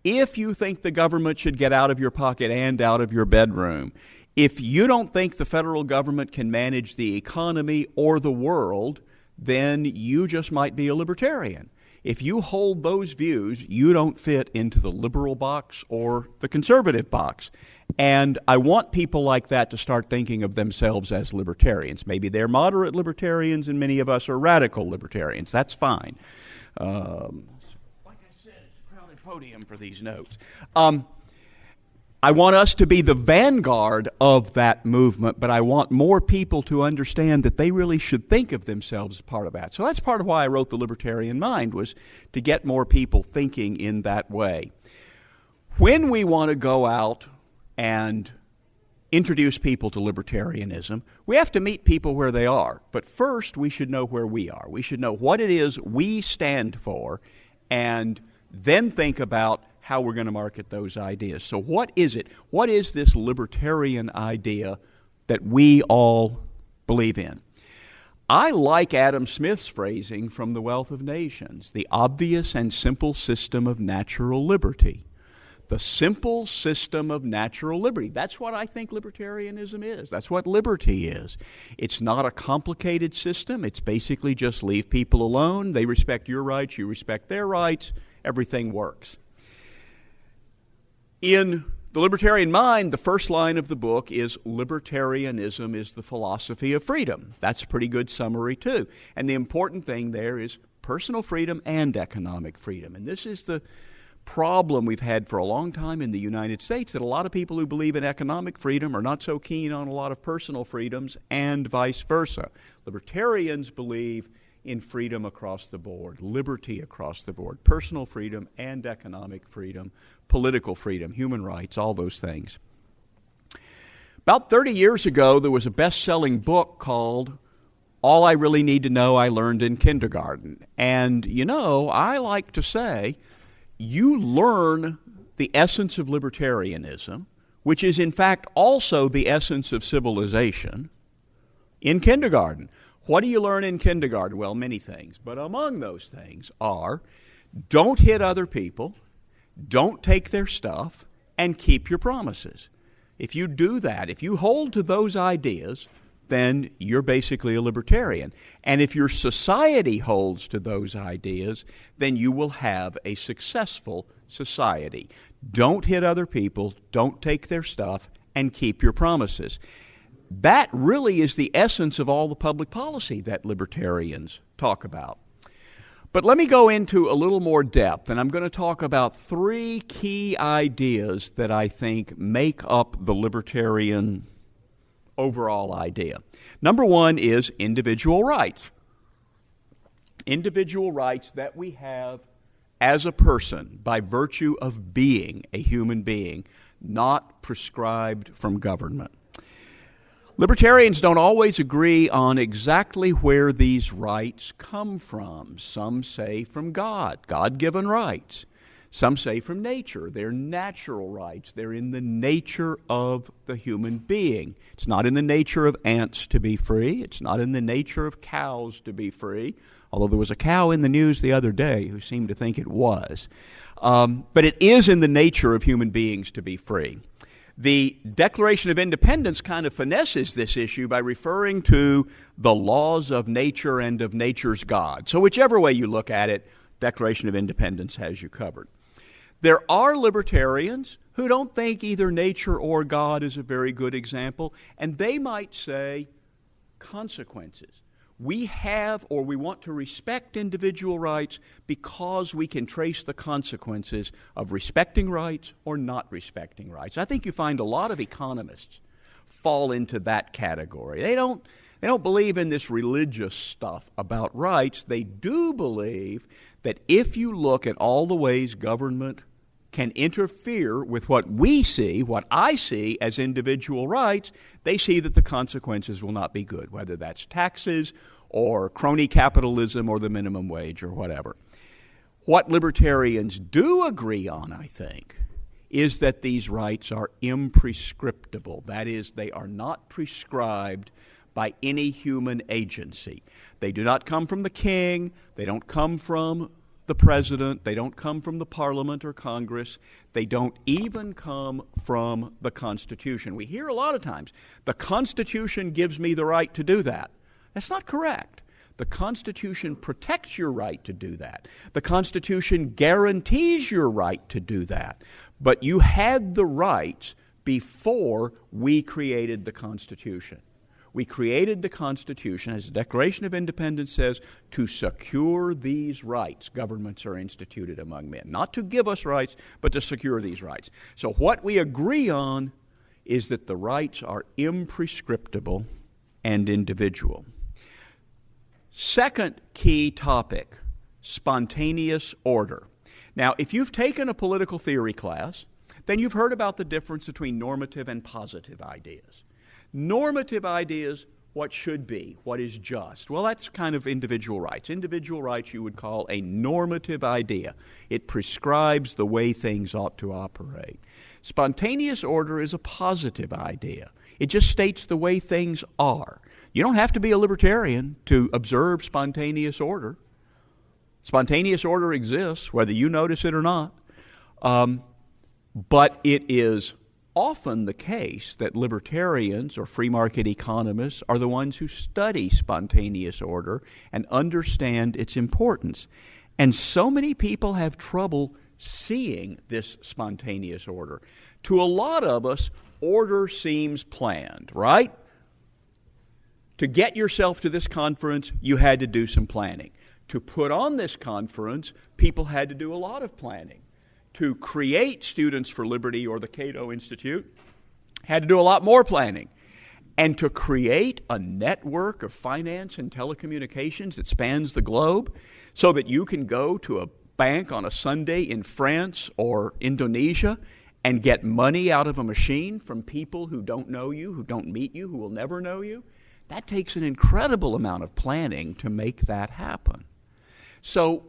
if you think the government should get out of your pocket and out of your bedroom, if you don't think the federal government can manage the economy or the world, then you just might be a libertarian. If you hold those views, you don't fit into the liberal box or the conservative box. And I want people like that to start thinking of themselves as libertarians. Maybe they're moderate libertarians and many of us are radical libertarians. That's fine. Like I said, it's a crowded podium for these notes. I want us to be the vanguard of that movement, but I want more people to understand that they really should think of themselves as part of that. So that's part of why I wrote The Libertarian Mind, was to get more people thinking in that way. When we want to go out and introduce people to libertarianism, we have to meet people where they are. But first, we should know where we are. We should know what it is we stand for, and then think about how we're going to market those ideas. So what is it? What is this libertarian idea that we all believe in? I like Adam Smith's phrasing from The Wealth of Nations, the obvious and simple system of natural liberty. The simple system of natural liberty. That's what I think libertarianism is. That's what liberty is. It's not a complicated system. It's basically just leave people alone. They respect your rights. You respect their rights. Everything works. In The Libertarian Mind, the first line of the book is libertarianism is the philosophy of freedom. That's a pretty good summary, too. And the important thing there is personal freedom and economic freedom. And this is the problem we've had for a long time in the United States, that a lot of people who believe in economic freedom are not so keen on a lot of personal freedoms, and vice versa. Libertarians believe in freedom across the board, liberty across the board, personal freedom and economic freedom, political freedom, human rights, all those things. About 30 years ago, there was a best-selling book called All I Really Need to Know I Learned in Kindergarten. And, I like to say, you learn the essence of libertarianism, which is in fact also the essence of civilization, in kindergarten. What do you learn in kindergarten? Well, many things, but among those things are don't hit other people, don't take their stuff, and keep your promises. If you do that, if you hold to those ideas, then you're basically a libertarian. And if your society holds to those ideas, then you will have a successful society. Don't hit other people, don't take their stuff, and keep your promises. That really is the essence of all the public policy that libertarians talk about. But let me go into a little more depth, and I'm going to talk about 3 key ideas that I think make up the libertarian overall idea. Number 1 is individual rights. Individual rights that we have as a person by virtue of being a human being, not prescribed from government. Libertarians don't always agree on exactly where these rights come from. Some say from God, God-given rights. Some say from nature. They're natural rights. They're in the nature of the human being. It's not in the nature of ants to be free. It's not in the nature of cows to be free, although there was a cow in the news the other day who seemed to think it was. But it is in the nature of human beings to be free. The Declaration of Independence kind of finesses this issue by referring to the laws of nature and of nature's God. So whichever way you look at it, Declaration of Independence has you covered. There are libertarians who don't think either nature or God is a very good example, and they might say consequences. We have or we want to respect individual rights because we can trace the consequences of respecting rights or not respecting rights. I think you find a lot of economists fall into that category. They don't believe in this religious stuff about rights. They do believe that if you look at all the ways government can interfere with what we see, what I see as individual rights, they see that the consequences will not be good, whether that's taxes or crony capitalism or the minimum wage or whatever. What libertarians do agree on, I think, is that these rights are imprescriptible. That is, they are not prescribed by any human agency. They do not come from the king. They don't come from the president. They don't come from the parliament or Congress. They don't even come from the Constitution. We hear a lot of times, the Constitution gives me the right to do that. That's not correct. The Constitution protects your right to do that. The Constitution guarantees your right to do that. But you had the rights before we created the Constitution. We created the Constitution, as the Declaration of Independence says, to secure these rights. Governments are instituted among men. Not to give us rights, but to secure these rights. So what we agree on is that the rights are imprescriptible and individual. Second key topic, spontaneous order. Now, if you've taken a political theory class, then you've heard about the difference between normative and positive ideas. Normative ideas, what should be, what is just. Well, that's kind of individual rights. Individual rights you would call a normative idea. It prescribes the way things ought to operate. Spontaneous order is a positive idea. It just states the way things are. You don't have to be a libertarian to observe spontaneous order. Spontaneous order exists, whether you notice it or not. But it is often the case that libertarians or free market economists are the ones who study spontaneous order and understand its importance. And so many people have trouble seeing this spontaneous order. To a lot of us, order seems planned, right? To get yourself to this conference, you had to do some planning. To put on this conference, people had to do a lot of planning. to create Students for Liberty or the Cato Institute had to do a lot more planning. And to create a network of finance and telecommunications that spans the globe so that you can go to a bank on a Sunday in France or Indonesia and get money out of a machine from people who don't know you, who don't meet you, who will never know you, that takes an incredible amount of planning to make that happen. So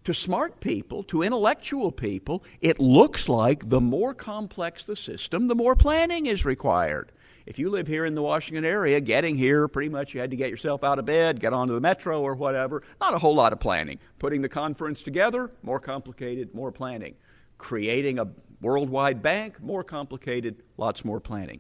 to smart people, to intellectual people, it looks like the more complex the system, the more planning is required. If you live here in the Washington area, getting here, pretty much you had to get yourself out of bed, get onto the metro or whatever. Not a whole lot of planning. Putting the conference together, more complicated, more planning. Creating a worldwide bank, more complicated, lots more planning.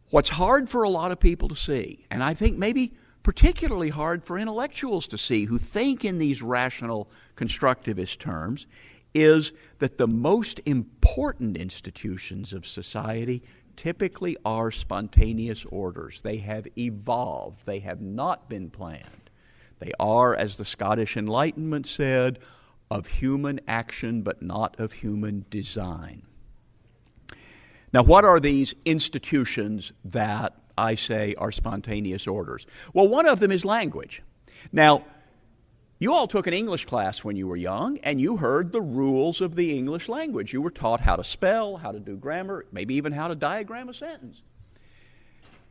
What's hard for a lot of people to see, and I think maybe particularly hard for intellectuals to see who think in these rational constructivist terms, is that the most important institutions of society typically are spontaneous orders. They have evolved. They have not been planned. They are, as the Scottish Enlightenment said, of human action but not of human design. Now, what are these institutions that I say are spontaneous orders? Well, one of them is language. Now, you all took an English class when you were young, and you heard the rules of the English language. You were taught how to spell, how to do grammar, maybe even how to diagram a sentence.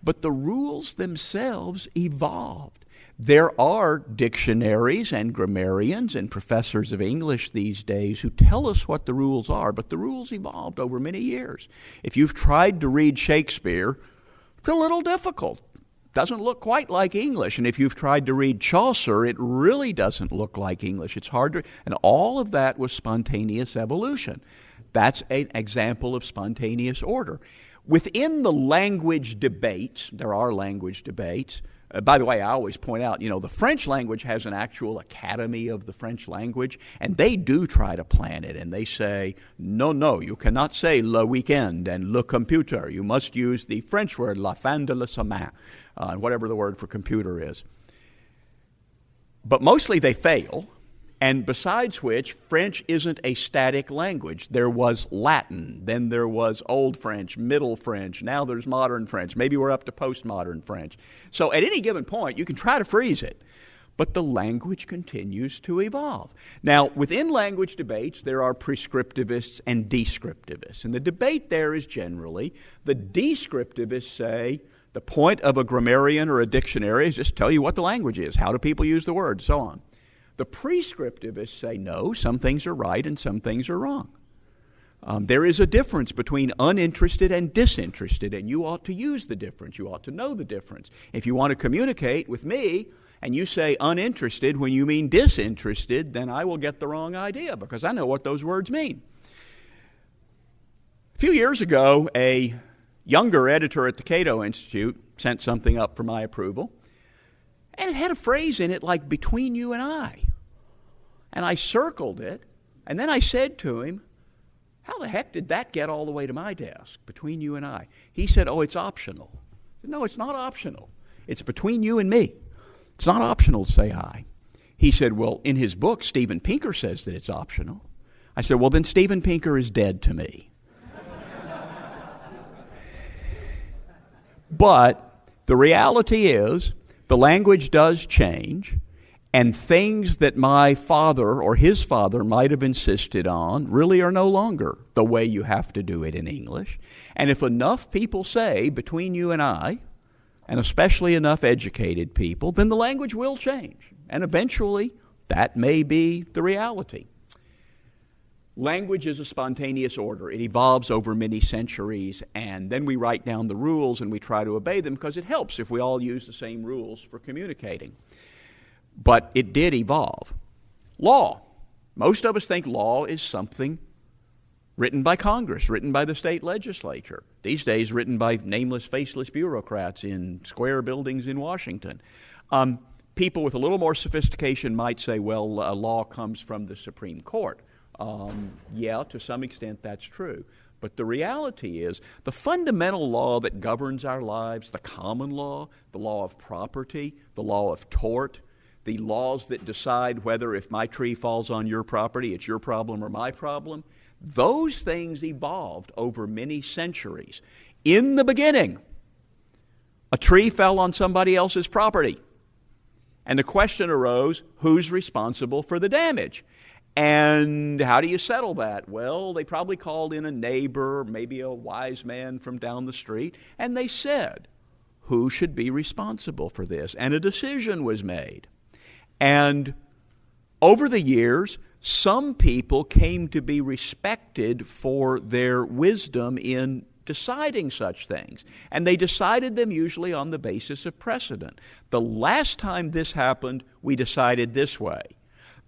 But the rules themselves evolved. There are dictionaries and grammarians and professors of English these days who tell us what the rules are, but the rules evolved over many years. If you've tried to read Shakespeare, it's a little difficult. Doesn't look quite like English. And if you've tried to read Chaucer, it really doesn't look like English. It's hard to, and all of that was spontaneous evolution. That's an example of spontaneous order. Within the language debates, there are language debates. By the way, I always point out, the French language has an actual academy of the French language, and they do try to plan it, and they say, no, you cannot say le weekend and le computer. You must use the French word la fin de la semaine, whatever the word for computer is. But mostly they fail, and besides which, French isn't a static language. There was Latin, then there was Old French, Middle French, now there's Modern French. Maybe we're up to postmodern French. So at any given point, you can try to freeze it, but the language continues to evolve. Now, within language debates, there are prescriptivists and descriptivists, and the debate there is generally the descriptivists say the point of a grammarian or a dictionary is just tell you what the language is, how do people use the word, so on. The prescriptivists say, no, some things are right and some things are wrong. There is a difference between uninterested and disinterested, and you ought to use the difference. You ought to know the difference. If you want to communicate with me and you say uninterested when you mean disinterested, then I will get the wrong idea because I know what those words mean. A few years ago, a younger editor at the Cato Institute sent something up for my approval, and it had a phrase in it like between you and I. And I circled it, and then I said to him, how the heck did that get all the way to my desk, between you and I? He said, oh, it's optional. I said, no, it's not optional. It's between you and me. It's not optional to say I. He said, well, in his book, Steven Pinker says that it's optional. I said, well, then Steven Pinker is dead to me. But the reality is, the language does change, and things that my father or his father might have insisted on really are no longer the way you have to do it in English. And if enough people say, between you and I, and especially enough educated people, then the language will change. And eventually, that may be the reality. Language is a spontaneous order. It evolves over many centuries, and then we write down the rules and we try to obey them because it helps if we all use the same rules for communicating. But it did evolve. Law. Most of us think law is something written by Congress, written by the state legislature. These days, written by nameless, faceless bureaucrats in square buildings in Washington. People with a little more sophistication might say, well, a law comes from the Supreme Court. Yeah, to some extent that's true. But the reality is the fundamental law that governs our lives, the common law, the law of property, the law of tort, the laws that decide whether if my tree falls on your property, it's your problem or my problem, those things evolved over many centuries. In the beginning, a tree fell on somebody else's property. And the question arose, who's responsible for the damage? And how do you settle that? Well, they probably called in a neighbor, maybe a wise man from down the street, and they said, who should be responsible for this? And a decision was made. And over the years, some people came to be respected for their wisdom in deciding such things. And they decided them usually on the basis of precedent. The last time this happened, we decided this way.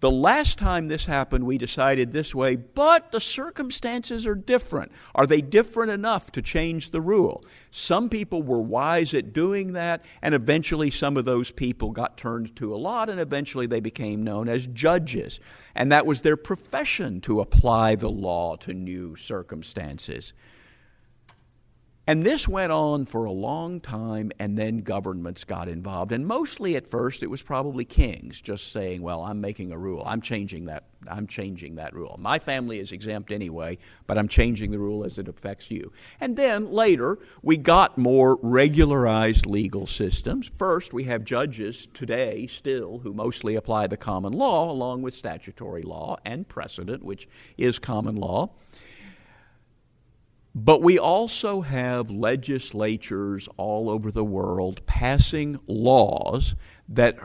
The last time this happened, we decided this way, but the circumstances are different. Are they different enough to change the rule? Some people were wise at doing that, and eventually some of those people got turned to a lot, and eventually they became known as judges. And that was their profession, to apply the law to new circumstances. And this went on for a long time, and then governments got involved. And mostly at first, it was probably kings just saying, well, I'm making a rule. I'm changing that rule. My family is exempt anyway, but I'm changing the rule as it affects you. And then later, we got more regularized legal systems. First, we have judges today still who mostly apply the common law along with statutory law and precedent, which is common law. But we also have legislatures all over the world passing laws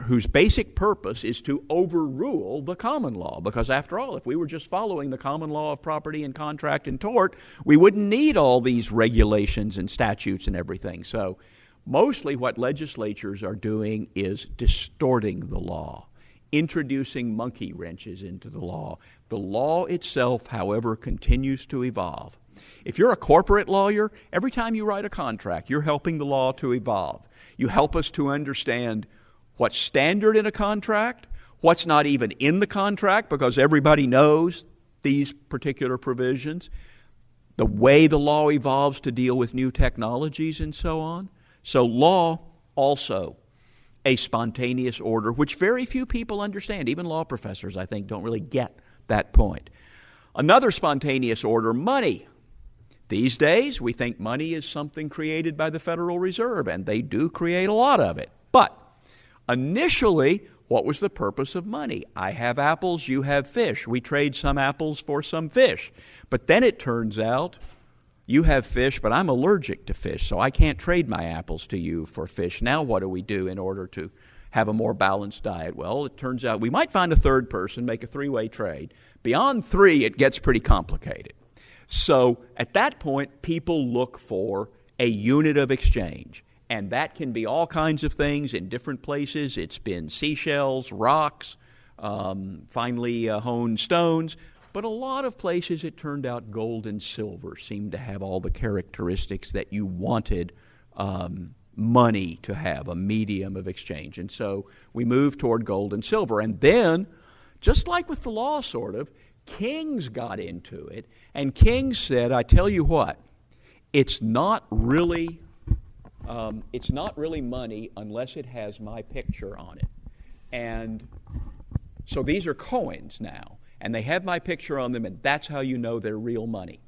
whose basic purpose is to overrule the common law. Because after all, if we were just following the common law of property and contract and tort, we wouldn't need all these regulations and statutes and everything. So mostly what legislatures are doing is distorting the law, introducing monkey wrenches into the law. The law itself, however, continues to evolve. If you're a corporate lawyer, every time you write a contract, you're helping the law to evolve. You help us to understand what's standard in a contract, what's not even in the contract because everybody knows these particular provisions, the way the law evolves to deal with new technologies and so on. So law also a spontaneous order, which very few people understand. Even law professors, I think, don't really get that point. Another spontaneous order, money. These days, we think money is something created by the Federal Reserve, and they do create a lot of it. But initially, what was the purpose of money? I have apples, you have fish. We trade some apples for some fish. But then it turns out you have fish, but I'm allergic to fish, so I can't trade my apples to you for fish. Now what do we do in order to have a more balanced diet? Well, it turns out we might find a third person, make a three-way trade. Beyond three, it gets pretty complicated. So at that point, people look for a unit of exchange. And that can be all kinds of things in different places. It's been seashells, rocks, finely honed stones. But a lot of places, it turned out gold and silver seemed to have all the characteristics that you wanted money to have, a medium of exchange. And so we moved toward gold and silver. And then, just like with the law sort of, kings got into it, and kings said, I tell you what, it's not really money unless it has my picture on it. And so these are coins now, and they have my picture on them, and that's how you know they're real money.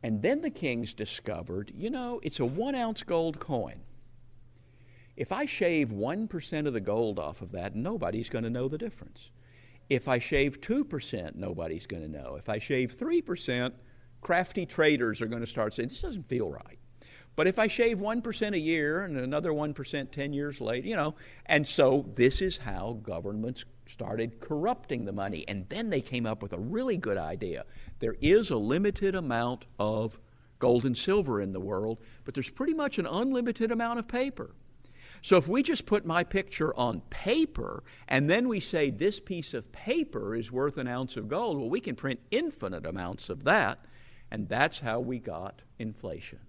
And then the kings discovered, it's a 1 ounce gold coin. If I shave 1% of the gold off of that, nobody's going to know the difference. If I shave 2%, nobody's going to know. If I shave 3%, crafty traders are going to start saying, this doesn't feel right. But if I shave 1% a year and another 1% 10 years later, and so this is how governments started corrupting the money. And then they came up with a really good idea. There is a limited amount of gold and silver in the world, but there's pretty much an unlimited amount of paper. So if we just put my picture on paper and then we say this piece of paper is worth 1 ounce of gold, well, we can print infinite amounts of that, and that's how we got inflation.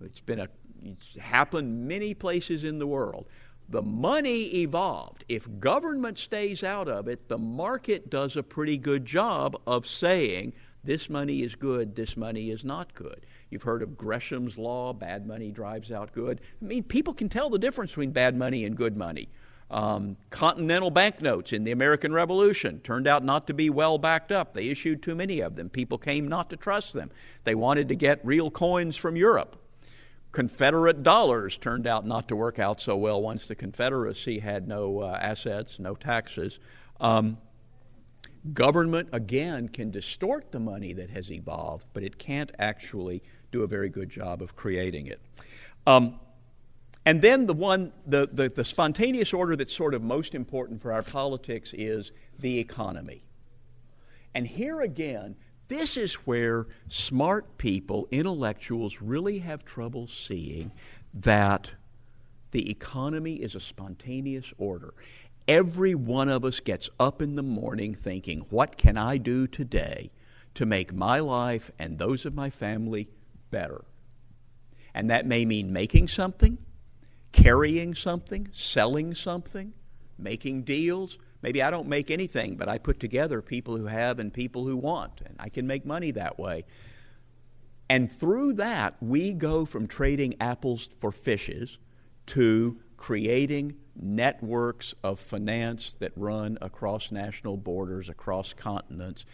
It's happened many places in the world. The money evolved. If government stays out of it, the market does a pretty good job of saying This money is good, this money is not good. You've heard of Gresham's law, bad money drives out good. I mean, people can tell the difference between bad money and good money. Continental banknotes in the American Revolution turned out not to be well backed up. They issued too many of them. People came not to trust them. They wanted to get real coins from Europe. Confederate dollars turned out not to work out so well once the Confederacy had no assets, no taxes. Government, again, can distort the money that has evolved, but it can't actually do a very good job of creating it. And then the spontaneous order that's sort of most important for our politics is the economy. And here again, this is where smart people, intellectuals, really have trouble seeing that the economy is a spontaneous order. Every one of us gets up in the morning thinking, what can I do today to make my life and those of my family better? And that may mean making something, carrying something, selling something, making deals. Maybe I don't make anything, but I put together people who have and people who want, and I can make money that way. And through that, we go from trading apples for fishes to creating networks of finance that run across national borders, across continents,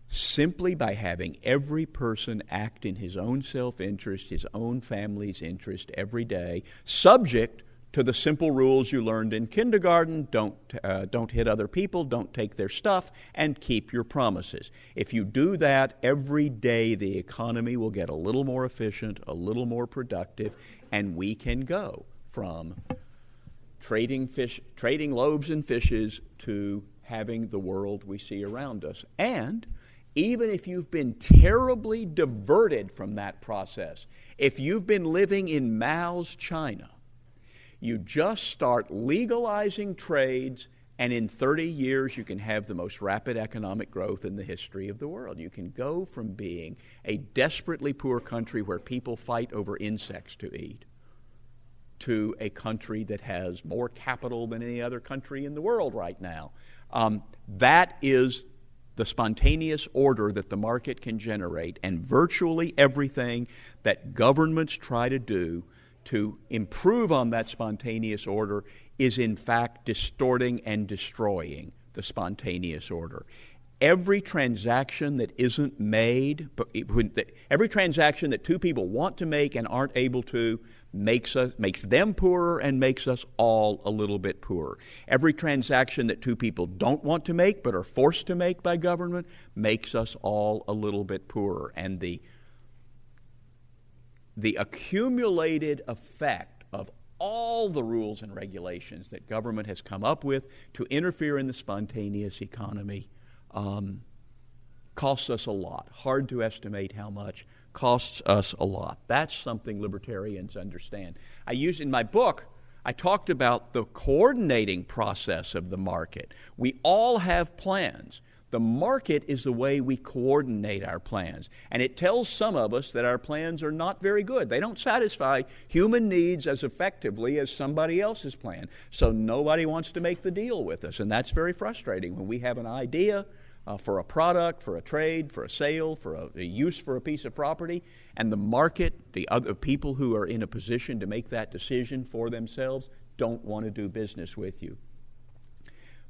simply by having every person act in his own self-interest, his own family's interest every day, subject to the simple rules you learned in kindergarten: don't hit other people, don't take their stuff, and keep your promises. If you do that every day, the economy will get a little more efficient, a little more productive, and we can go from trading loaves and fishes to having the world we see around us. And even if you've been terribly diverted from that process, if you've been living in Mao's China, you just start legalizing trades, and in 30 years you can have the most rapid economic growth in the history of the world. You can go from being a desperately poor country where people fight over insects to eat to a country that has more capital than any other country in the world right now. That is the spontaneous order that the market can generate, and virtually everything that governments try to do to improve on that spontaneous order is in fact distorting and destroying the spontaneous order. Every transaction that isn't made, every transaction that two people want to make and aren't able to, makes them poorer and makes us all a little bit poorer. Every transaction that two people don't want to make but are forced to make by government makes us all a little bit poorer. And the accumulated effect of all the rules and regulations that government has come up with to interfere in the spontaneous economy costs us a lot. Hard to estimate how much. Costs us a lot. That's something libertarians understand. In my book, I talked about the coordinating process of the market. We all have plans. The market is the way we coordinate our plans. And it tells some of us that our plans are not very good. They don't satisfy human needs as effectively as somebody else's plan. So nobody wants to make the deal with us. And that's very frustrating when we have an idea for a product, for a trade, for a sale, for a use for a piece of property, and the market, the other people who are in a position to make that decision for themselves, don't want to do business with you.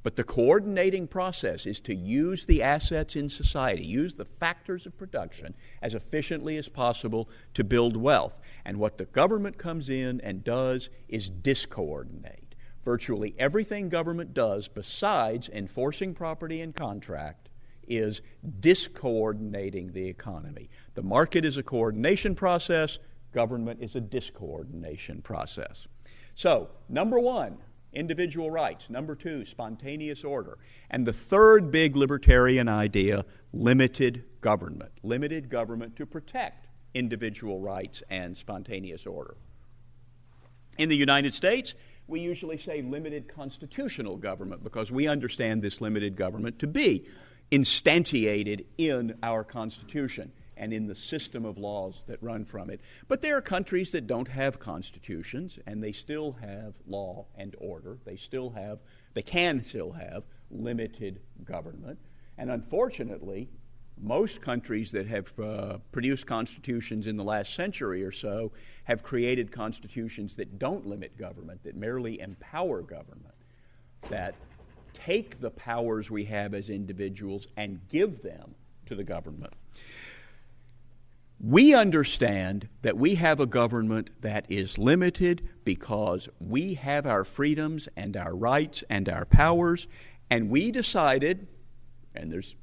But the coordinating process is to use the assets in society, use the factors of production as efficiently as possible to build wealth. And what the government comes in and does is discoordinate. Virtually everything government does besides enforcing property and contract is discoordinating the economy. The market is a coordination process, government is a discoordination process. So, number one, individual rights. Number two, spontaneous order. And the third big libertarian idea, limited government. Limited government to protect individual rights and spontaneous order. In the United States, we usually say limited constitutional government because we understand this limited government to be instantiated in our Constitution and in the system of laws that run from it. But there are countries that don't have constitutions, and they still have law and order. They can still have limited government. And unfortunately, most countries that have produced constitutions in the last century or so have created constitutions that don't limit government, that merely empower government, that take the powers we have as individuals and give them to the government. We understand that we have a government that is limited because we have our freedoms and our rights and our powers, and we decided, and there's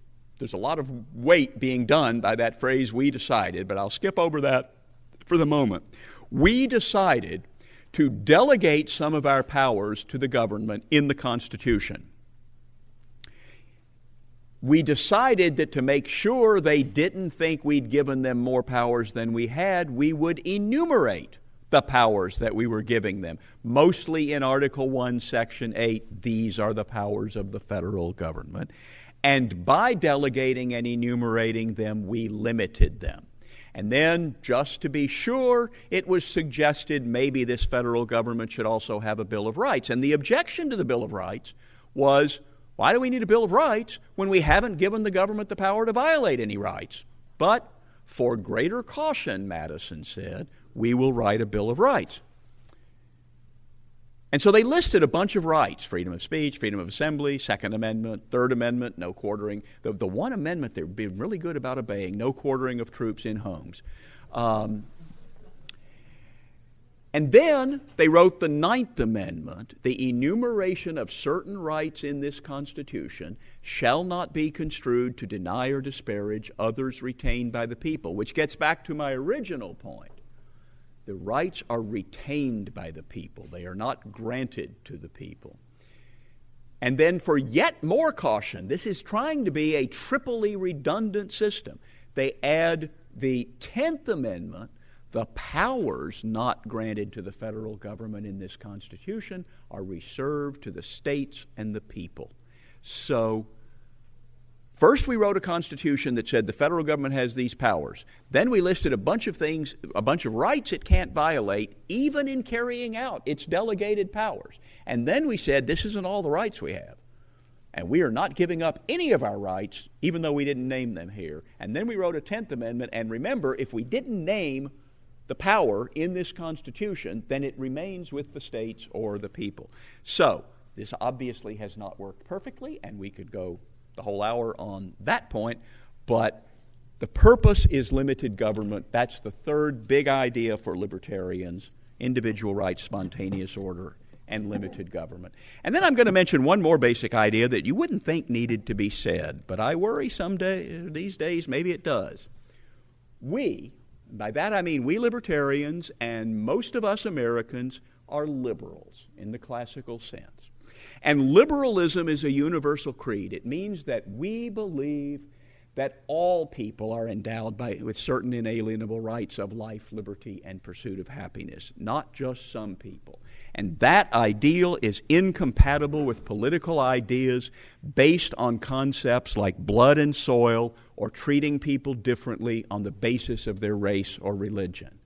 a lot of weight being done by that phrase, we decided, but I'll skip over that for the moment. We decided to delegate some of our powers to the government in the Constitution. We decided that to make sure they didn't think we'd given them more powers than we had, we would enumerate the powers that we were giving them. Mostly in Article 1, Section 8, these are the powers of the federal government. And by delegating and enumerating them, we limited them. And then, just to be sure, it was suggested maybe this federal government should also have a Bill of Rights. And the objection to the Bill of Rights was, why do we need a Bill of Rights when we haven't given the government the power to violate any rights? But for greater caution, Madison said, we will write a Bill of Rights. And so they listed a bunch of rights: freedom of speech, freedom of assembly, Second Amendment, Third Amendment, no quartering. The one amendment they've been really good about obeying, no quartering of troops in homes. And then they wrote the Ninth Amendment: the enumeration of certain rights in this Constitution shall not be construed to deny or disparage others retained by the people, which gets back to my original point. The rights are retained by the people. They are not granted to the people. And then for yet more caution, this is trying to be a triply redundant system. They add the 10th Amendment: the powers not granted to the federal government in this Constitution are reserved to the states and the people. So, first we wrote a Constitution that said the federal government has these powers. Then we listed a bunch of things, a bunch of rights it can't violate, even in carrying out its delegated powers. And then we said this isn't all the rights we have. And we are not giving up any of our rights, even though we didn't name them here. And then we wrote a 10th Amendment, and remember, if we didn't name the power in this Constitution, then it remains with the states or the people. So, this obviously has not worked perfectly, and we could go the whole hour on that point, but the purpose is limited government. That's the third big idea for libertarians: individual rights, spontaneous order, and limited government. And then I'm going to mention one more basic idea that you wouldn't think needed to be said, but I worry these days maybe it does. By that I mean we libertarians and most of us Americans are liberals in the classical sense. And liberalism is a universal creed. It means that we believe that all people are endowed with certain inalienable rights of life, liberty, and pursuit of happiness, not just some people. And that ideal is incompatible with political ideas based on concepts like blood and soil, or treating people differently on the basis of their race or religion.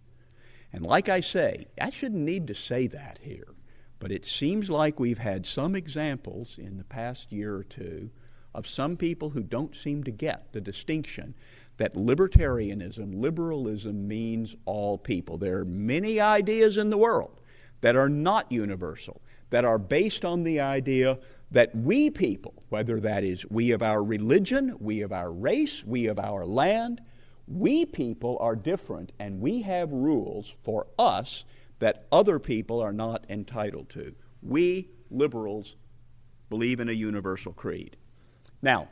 And like I say, I shouldn't need to say that here, but it seems like we've had some examples in the past year or two of some people who don't seem to get the distinction that libertarianism, liberalism, means all people. There are many ideas in the world that are not universal, that are based on the idea that we people, whether that is we of our religion, we of our race, we of our land, we people are different, and we have rules for us that other people are not entitled to. We liberals believe in a universal creed. Now,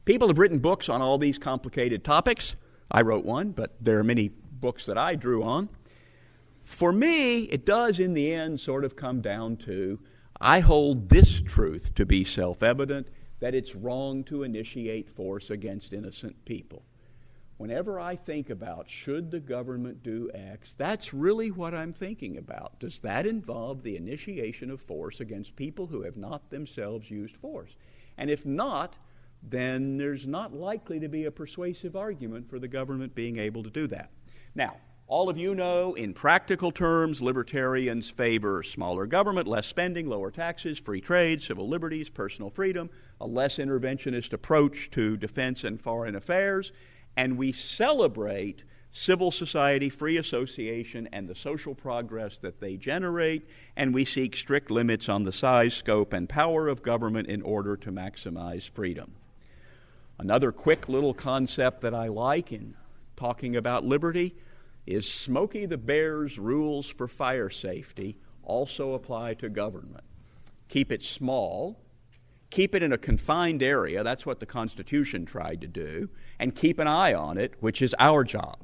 people have written books on all these complicated topics. I wrote one, but there are many books that I drew on. For me, it does in the end sort of come down to, I hold this truth to be self-evident, that it's wrong to initiate force against innocent people. Whenever I think about, should the government do X, that's really what I'm thinking about. Does that involve the initiation of force against people who have not themselves used force? And if not, then there's not likely to be a persuasive argument for the government being able to do that. Now, All of you know, in practical terms, libertarians favor smaller government, less spending, lower taxes, free trade, civil liberties, personal freedom, a less interventionist approach to defense and foreign affairs, and we celebrate civil society, free association, and the social progress that they generate, and we seek strict limits on the size, scope, and power of government in order to maximize freedom. Another quick little concept that I like in talking about liberty is Smokey the Bear's rules for fire safety also apply to government. Keep it small, keep it in a confined area, that's what the Constitution tried to do, and keep an eye on it, which is our job.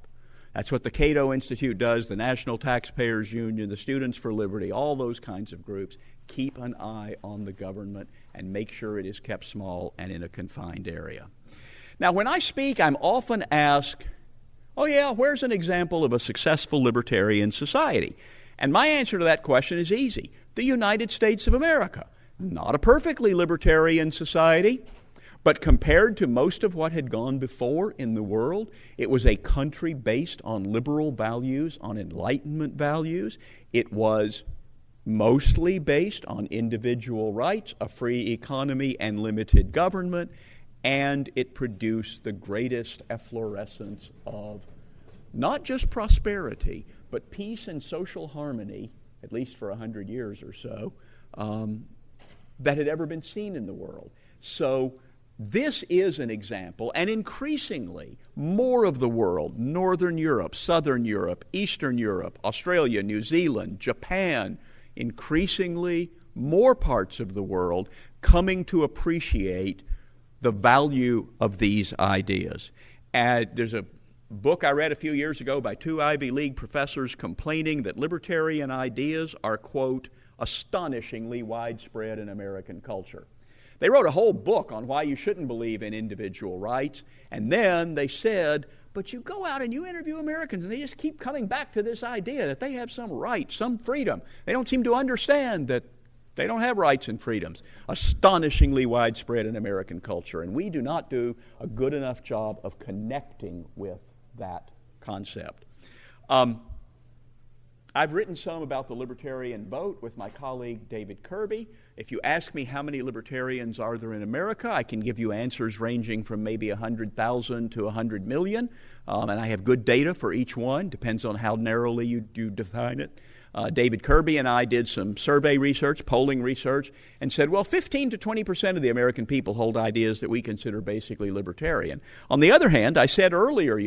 That's what the Cato Institute does, the National Taxpayers Union, the Students for Liberty, all those kinds of groups. Keep an eye on the government and make sure it is kept small and in a confined area. Now, when I speak, I'm often asked, oh yeah, where's an example of a successful libertarian society? And my answer to that question is easy. The United States of America. Not a perfectly libertarian society, but compared to most of what had gone before in the world, it was a country based on liberal values, on Enlightenment values. It was mostly based on individual rights, a free economy, and limited government, and it produced the greatest efflorescence of not just prosperity, but peace and social harmony, at least for 100 years or so, that had ever been seen in the world. So this is an example, and increasingly more of the world, Northern Europe, Southern Europe, Eastern Europe, Australia, New Zealand, Japan, increasingly more parts of the world coming to appreciate the value of these ideas. There's a book I read a few years ago by two Ivy League professors complaining that libertarian ideas are, quote, astonishingly widespread in American culture. They wrote a whole book on why you shouldn't believe in individual rights, and then they said, but you go out and you interview Americans and they just keep coming back to this idea that they have some rights, some freedom. They don't seem to understand that they don't have rights and freedoms. Astonishingly widespread in American culture, and we do not do a good enough job of connecting with that concept. I've written some about the libertarian vote with my colleague David Kirby. If you ask me how many libertarians are there in America, I can give you answers ranging from maybe 100,000 to 100 million, and I have good data for each one, depends on how narrowly you define it. David Kirby and I did some survey research, polling research, and said, well, 15 to 20% of the American people hold ideas that we consider basically libertarian. On the other hand, I said earlier,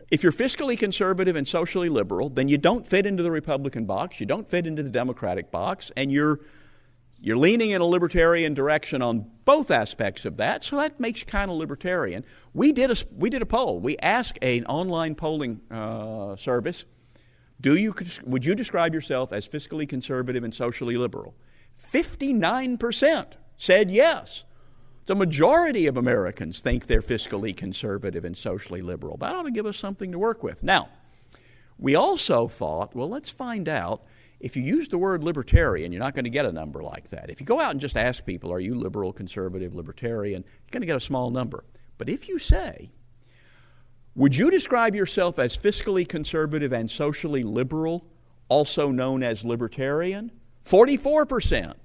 if you're fiscally conservative and socially liberal, then you don't fit into the Republican box, you don't fit into the Democratic box, and you're leaning in a libertarian direction on both aspects of that, so that makes you kind of libertarian. We did a poll. We asked an online polling service, would you describe yourself as fiscally conservative and socially liberal? 59% said yes. The majority of Americans think they're fiscally conservative and socially liberal. That ought to give us something to work with. Now, we also thought, well, let's find out, if you use the word libertarian, you're not going to get a number like that. If you go out and just ask people, are you liberal, conservative, libertarian, you're going to get a small number. But if you say, would you describe yourself as fiscally conservative and socially liberal, also known as libertarian? 44%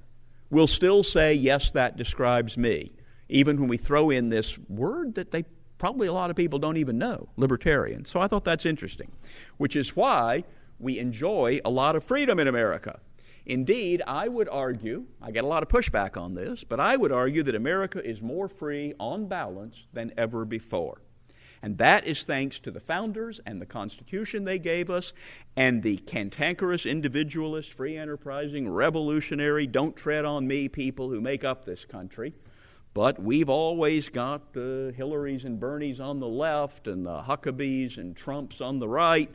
will still say, yes, that describes me, even when we throw in this word that probably a lot of people don't even know, libertarian. So I thought that's interesting, which is why we enjoy a lot of freedom in America. Indeed, I would argue, I get a lot of pushback on this, but I would argue that America is more free on balance than ever before. And that is thanks to the founders and the Constitution they gave us and the cantankerous, individualist, free enterprising, revolutionary, don't tread on me people who make up this country. But we've always got the Hillarys and Bernies on the left and the Huckabees and Trumps on the right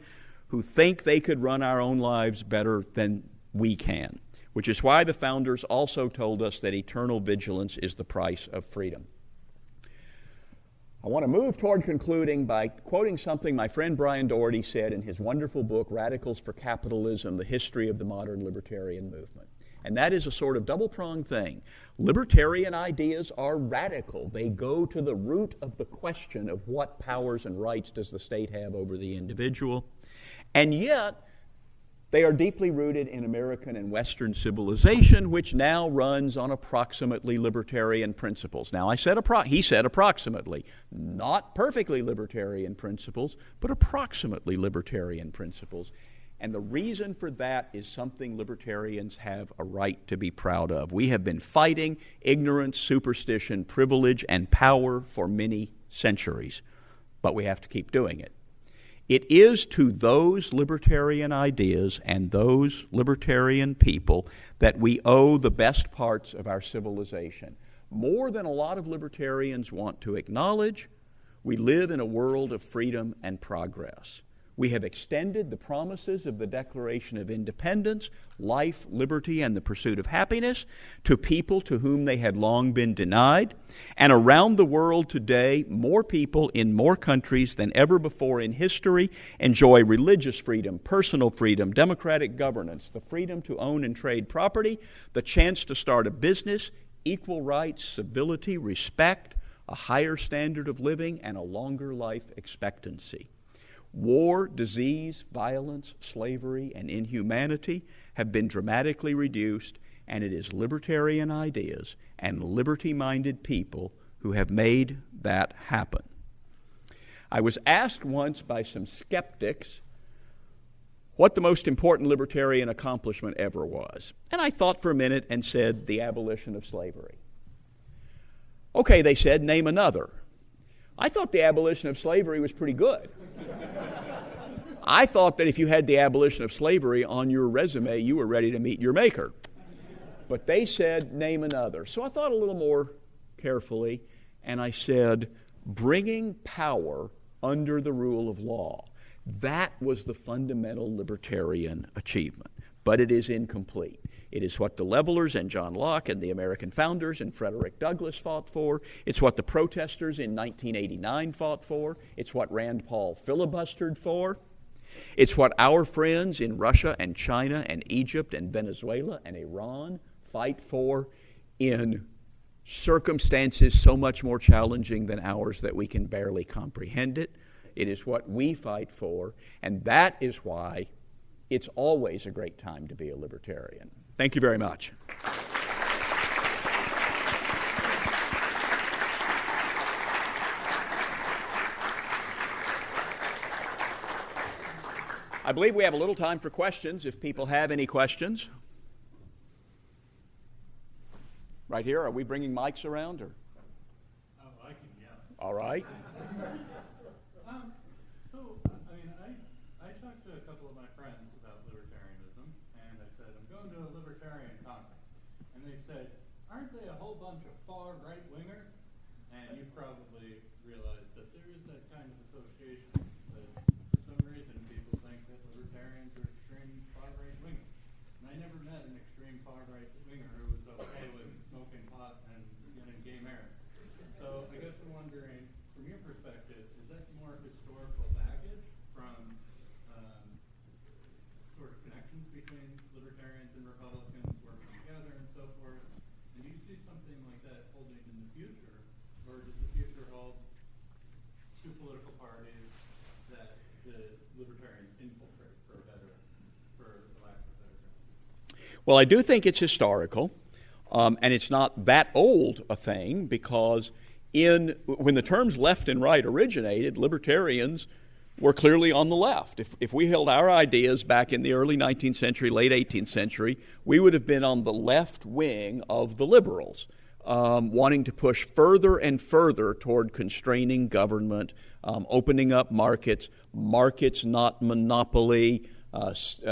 who think they could run our own lives better than we can, which is why the founders also told us that eternal vigilance is the price of freedom. I want to move toward concluding by quoting something my friend Brian Doherty said in his wonderful book, Radicals for Capitalism, The History of the Modern Libertarian Movement. And that is a sort of double-pronged thing. Libertarian ideas are radical. They go to the root of the question of what powers and rights does the state have over the individual. And yet, they are deeply rooted in American and Western civilization, which now runs on approximately libertarian principles. Now, he said approximately, not perfectly libertarian principles, but approximately libertarian principles. And the reason for that is something libertarians have a right to be proud of. We have been fighting ignorance, superstition, privilege, and power for many centuries, but we have to keep doing it. It is to those libertarian ideas and those libertarian people that we owe the best parts of our civilization. More than a lot of libertarians want to acknowledge, we live in a world of freedom and progress. We have extended the promises of the Declaration of Independence, life, liberty, and the pursuit of happiness to people to whom they had long been denied. And around the world today, more people in more countries than ever before in history enjoy religious freedom, personal freedom, democratic governance, the freedom to own and trade property, the chance to start a business, equal rights, civility, respect, a higher standard of living, and a longer life expectancy. War, disease, violence, slavery, and inhumanity have been dramatically reduced, and it is libertarian ideas and liberty-minded people who have made that happen. I was asked once by some skeptics what the most important libertarian accomplishment ever was. And I thought for a minute and said, the abolition of slavery. Okay, they said, name another. I thought the abolition of slavery was pretty good. I thought that if you had the abolition of slavery on your resume, you were ready to meet your maker. But they said, name another. So I thought a little more carefully, and I said, bringing power under the rule of law. That was the fundamental libertarian achievement, but it is incomplete. It is what the Levelers and John Locke and the American founders and Frederick Douglass fought for. It's what the protesters in 1989 fought for. It's what Rand Paul filibustered for. It's what our friends in Russia and China and Egypt and Venezuela and Iran fight for in circumstances so much more challenging than ours that we can barely comprehend it. It is what we fight for, and that is why it's always a great time to be a libertarian. Thank you very much. I believe we have a little time for questions, if people have any questions. Right here, are we bringing mics around? Or? Oh, I can yell. All right. I talked to a couple of my friends about libertarianism, and I said, I'm going to a libertarian conference. And they said, aren't they a whole bunch of far right-wingers? And you probably realize that there is that kind of association, that for some reason people think that libertarians are extreme far right-wingers. And I never met an extreme far right-winger who was okay with smoking pot and getting gay marriage. So I guess I'm wondering, from your perspective, is that more historical baggage from sort of connections between libertarians and Republicans working together and so forth? And do you see something like that holding in the future? Or does the future hold two political parties that the libertarians infiltrate for lack of a better term? Well, I do think it's historical, and it's not that old a thing, because when the terms left and right originated, libertarians were clearly on the left. If we held our ideas back in the early 19th century, late 18th century, we would have been on the left wing of the liberals, wanting to push further and further toward constraining government, opening up markets not monopoly,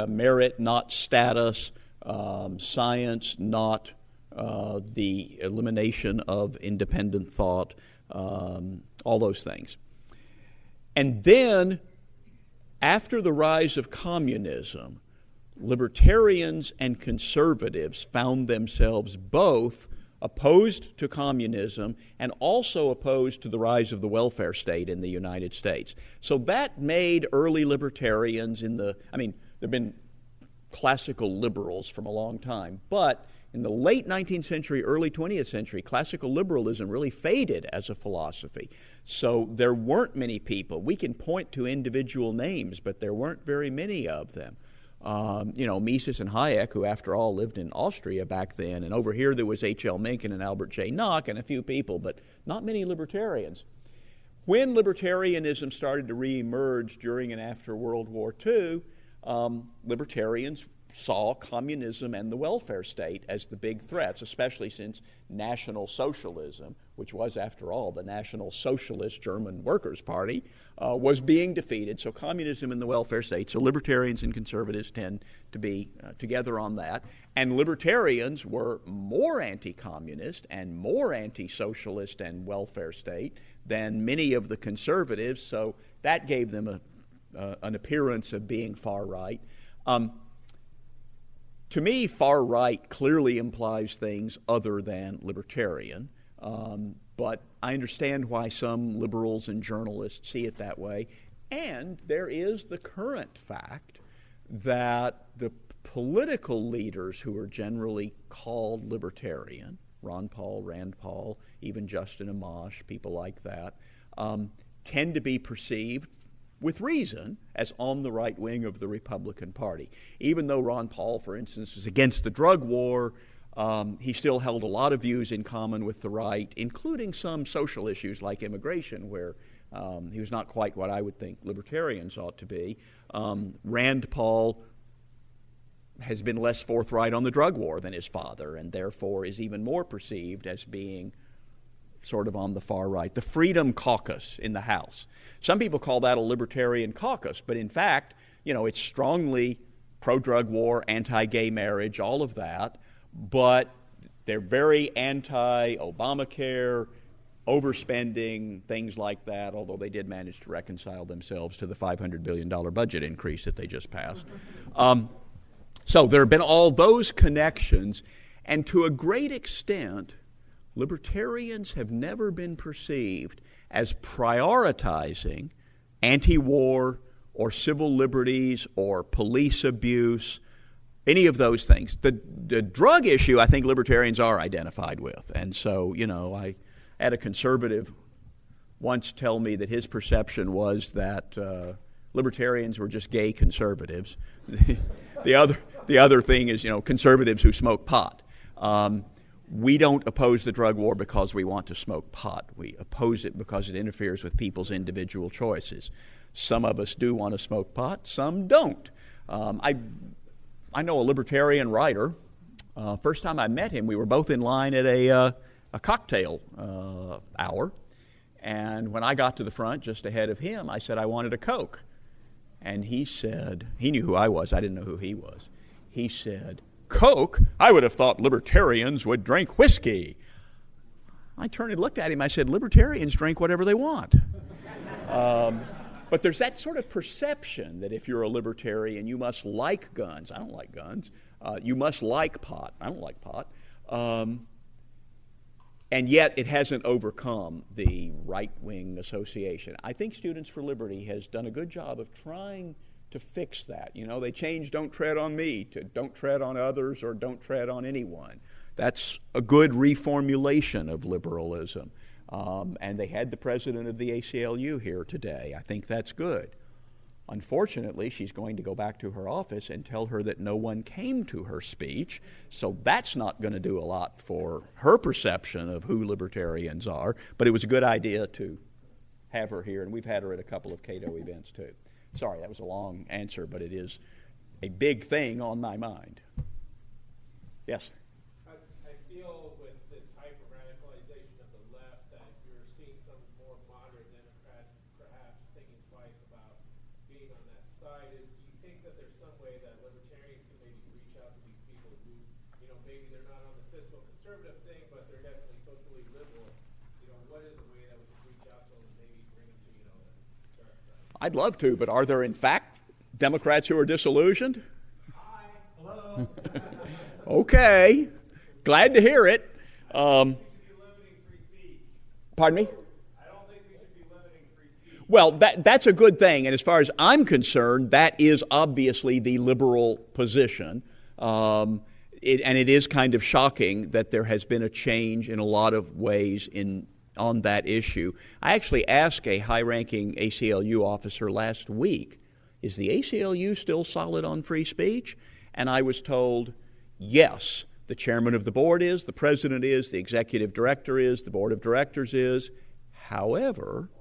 merit not status, science not the elimination of independent thought, all those things. And then, after the rise of communism, libertarians and conservatives found themselves both opposed to communism and also opposed to the rise of the welfare state in the United States. So that made early libertarians there have been classical liberals from a long time. But in the late 19th century, early 20th century, classical liberalism really faded as a philosophy. So there weren't many people. We can point to individual names, but there weren't very many of them. Mises and Hayek, who after all lived in Austria back then, and over here there was H.L. Mencken and Albert J. Nock and a few people, but not many libertarians. When libertarianism started to reemerge during and after World War II, libertarians saw communism and the welfare state as the big threats, especially since National Socialism, which was, after all, the National Socialist German Workers' Party, was being defeated. So communism and the welfare state. So libertarians and conservatives tend to be together on that. And libertarians were more anti-communist and more anti-socialist and welfare state than many of the conservatives. So that gave them an appearance of being far right. To me, far right clearly implies things other than libertarian, but I understand why some liberals and journalists see it that way. And there is the current fact that the political leaders who are generally called libertarian, Ron Paul, Rand Paul, even Justin Amash, people like that, tend to be perceived with reason, as on the right wing of the Republican Party. Even though Ron Paul, for instance, was against the drug war, he still held a lot of views in common with the right, including some social issues like immigration, where he was not quite what I would think libertarians ought to be. Rand Paul has been less forthright on the drug war than his father, and therefore is even more perceived as being sort of on the far right. The Freedom Caucus in the House. Some people call that a libertarian caucus, but in fact, it's strongly pro-drug war, anti-gay marriage, all of that, but they're very anti-Obamacare, overspending, things like that, although they did manage to reconcile themselves to the $500 billion budget increase that they just passed. So there have been all those connections, and to a great extent, libertarians have never been perceived as prioritizing anti-war or civil liberties or police abuse, any of those things. The drug issue, I think libertarians are identified with. And so, I had a conservative once tell me that his perception was that libertarians were just gay conservatives. The other thing is, conservatives who smoke pot. We don't oppose the drug war because we want to smoke pot. We oppose it because it interferes with people's individual choices. Some of us do want to smoke pot, some don't. I know a libertarian writer. First time I met him, we were both in line at a cocktail hour. And when I got to the front, just ahead of him, I said I wanted a Coke. And he said, he knew who I was, I didn't know who he was. He said, Coke? I would have thought libertarians would drink whiskey. I turned and looked at him. I said, libertarians drink whatever they want. But there's that sort of perception that if you're a libertarian, you must like guns. I don't like guns. You must like pot. I don't like pot. And yet it hasn't overcome the right-wing association. I think Students for Liberty has done a good job of trying to fix that. They changed "don't tread on me" to "don't tread on others" or "don't tread on anyone." That's a good reformulation of liberalism. And they had the president of the ACLU here today. I think that's good. Unfortunately, she's going to go back to her office and tell her that no one came to her speech, so that's not going to do a lot for her perception of who libertarians are. But it was a good idea to have her here, and we've had her at a couple of Cato events too. Sorry, that was a long answer, but it is a big thing on my mind. Yes? I feel with this hyper-radicalization of the left that you're seeing some more moderate Democrats perhaps thinking twice about being on that side. Do you think that there's some way that libertarians can maybe reach out to these people who, maybe they're not on the fiscal conservative thing, but they're definitely socially liberal? What is the way that we can reach out to them and maybe bring them to, the dark side? I'd love to, but are there in fact Democrats who are disillusioned? Hi. Hello. Okay. Glad to hear it. Pardon me? I don't think we should be limiting free speech. Well, that's a good thing, and as far as I'm concerned, that is obviously the liberal position. And it is kind of shocking that there has been a change in a lot of ways on that issue. I actually asked a high-ranking ACLU officer last week, is the ACLU still solid on free speech? And I was told, yes. The chairman of the board is, the president is, the executive director is, the board of directors is. However,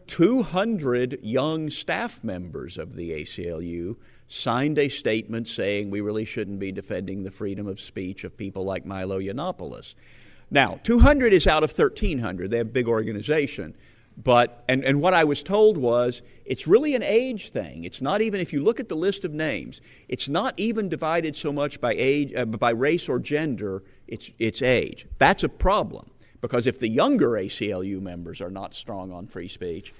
200 young staff members of the ACLU signed a statement saying we really shouldn't be defending the freedom of speech of people like Milo Yiannopoulos. Now, 200 is out of 1,300. They have a big organization. But and what I was told was it's really an age thing. It's not even, if you look at the list of names, it's not even divided so much by age, by race or gender. It's age. That's a problem, because if the younger ACLU members are not strong on free speech,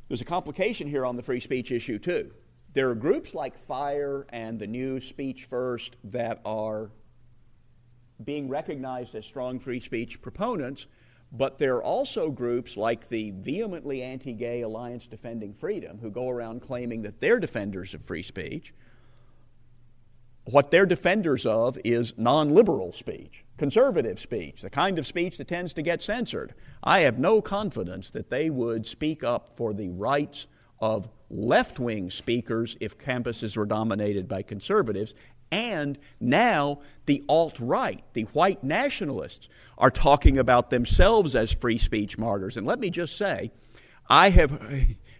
there's a complication here on the free speech issue too. There are groups like FIRE and the new Speech First that are being recognized as strong free speech proponents. But there are also groups like the vehemently anti-gay Alliance Defending Freedom who go around claiming that they're defenders of free speech. What they're defenders of is non-liberal speech, conservative speech, the kind of speech that tends to get censored. I have no confidence that they would speak up for the rights of left-wing speakers if campuses were dominated by conservatives. And now the alt-right, the white nationalists, are talking about themselves as free speech martyrs. And let me just say,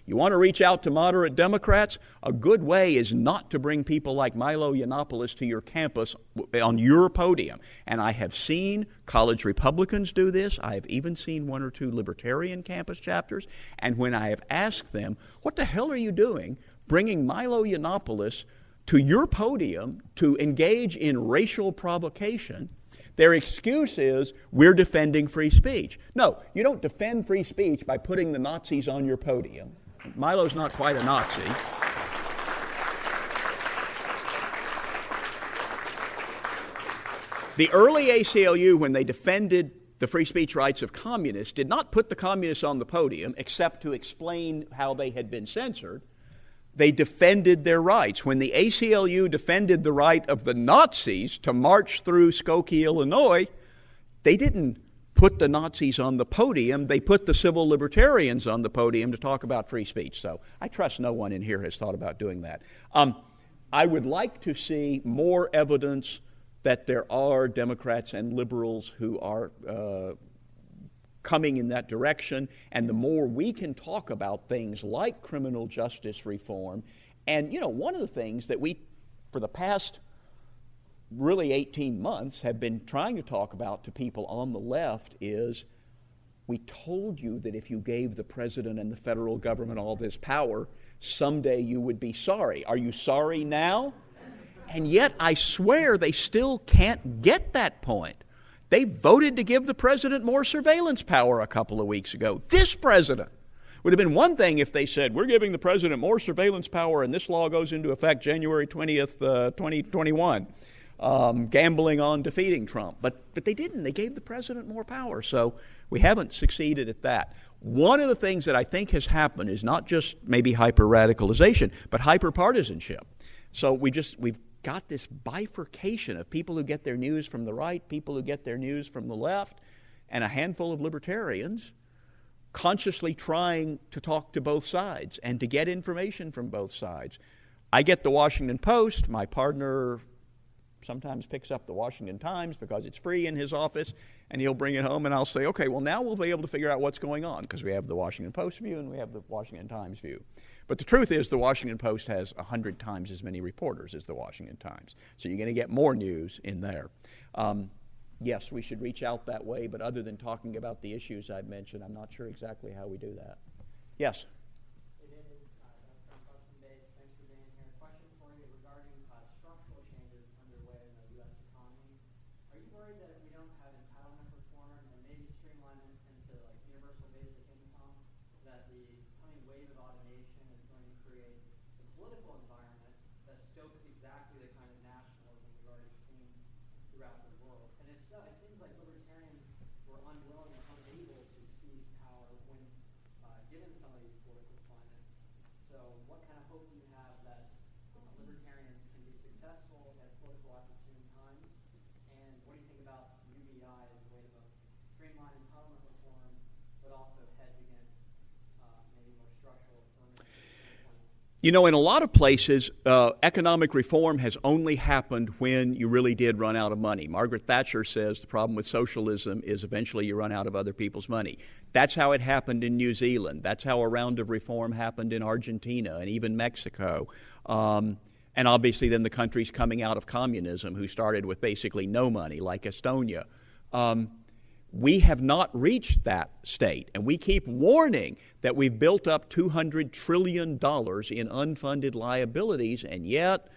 you want to reach out to moderate Democrats? A good way is not to bring people like Milo Yiannopoulos to your campus on your podium. And I have seen college Republicans do this. I have even seen one or two libertarian campus chapters. And when I have asked them, what the hell are you doing bringing Milo Yiannopoulos to your podium to engage in racial provocation, their excuse is, we're defending free speech. No, you don't defend free speech by putting the Nazis on your podium. Milo's not quite a Nazi. The early ACLU, when they defended the free speech rights of communists, did not put the communists on the podium except to explain how they had been censored. They defended their rights. When the ACLU defended the right of the Nazis to march through Skokie, Illinois, they didn't put the Nazis on the podium. They put the civil libertarians on the podium to talk about free speech. So I trust no one in here has thought about doing that. I would like to see more evidence that there are Democrats and liberals who are coming in that direction, and the more we can talk about things like criminal justice reform. And, one of the things that we, for the past really 18 months, have been trying to talk about to people on the left is, we told you that if you gave the president and the federal government all this power, someday you would be sorry. Are you sorry now? And yet, I swear, they still can't get that point. They voted to give the president more surveillance power a couple of weeks ago. This president. Would have been one thing if they said, we're giving the president more surveillance power and this law goes into effect January 20th, 2021, gambling on defeating Trump. But they didn't. They gave the president more power. So we haven't succeeded at that. One of the things that I think has happened is not just maybe hyper-radicalization, but hyper-partisanship. So we've got this bifurcation of people who get their news from the right, people who get their news from the left, and a handful of libertarians consciously trying to talk to both sides and to get information from both sides. I get the Washington Post. My partner sometimes picks up the Washington Times because it's free in his office, and he'll bring it home, and I'll say, okay, well, now we'll be able to figure out what's going on because we have the Washington Post view and we have the Washington Times view. But the truth is the Washington Post has 100 times as many reporters as the Washington Times. So you're going to get more news in there. Yes, we should reach out that way, but other than talking about the issues I've mentioned, I'm not sure exactly how we do that. Yes? Thanks for being here. Question for you regarding structural changes underway in the U.S. economy. Are you worried that if we don't have entitlement reform and maybe streamline it into like universal basic income, that the coming wave of automation is going to create a political environment that stokes exactly the kind of nationalism we've already seen throughout the world? And if so, it seems like libertarians were unwilling or unable to seize power when given some of these political climates. So what kind of hope do you have that libertarians can be successful at political opportune times? And what do you think about UBI as a way to both streamline entitlement reform, but also hedge against maybe more structural affirmative standpoint? You know, in a lot of places, economic reform has only happened when you really did run out of money. Margaret Thatcher says the problem with socialism is eventually you run out of other people's money. That's how it happened in New Zealand. That's how a round of reform happened in Argentina and even Mexico. And obviously then the countries coming out of communism who started with basically no money, like Estonia. We have not reached that state, and we keep warning that we've built up $200 trillion in unfunded liabilities, and yet,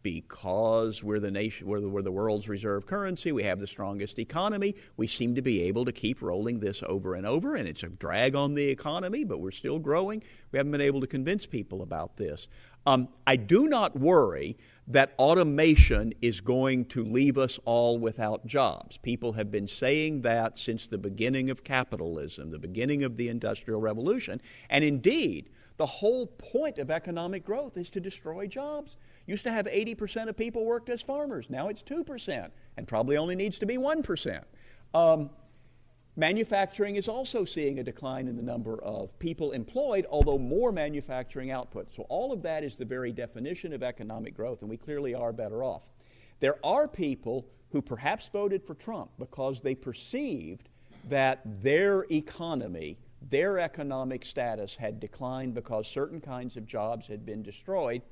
because we're the nation, we're the world's reserve currency, we have the strongest economy, we seem to be able to keep rolling this over and over, and it's a drag on the economy, but we're still growing. We haven't been able to convince people about this. I do not worry that automation is going to leave us all without jobs. People have been saying that since the beginning of capitalism, the beginning of the Industrial Revolution. And indeed, the whole point of economic growth is to destroy jobs. Used to have 80% of people worked as farmers. Now it's 2%, and probably only needs to be 1%. Manufacturing is also seeing a decline in the number of people employed, although more manufacturing output. So all of that is the very definition of economic growth, and we clearly are better off. There are people who perhaps voted for Trump because they perceived that their economy, their economic status had declined because certain kinds of jobs had been destroyed.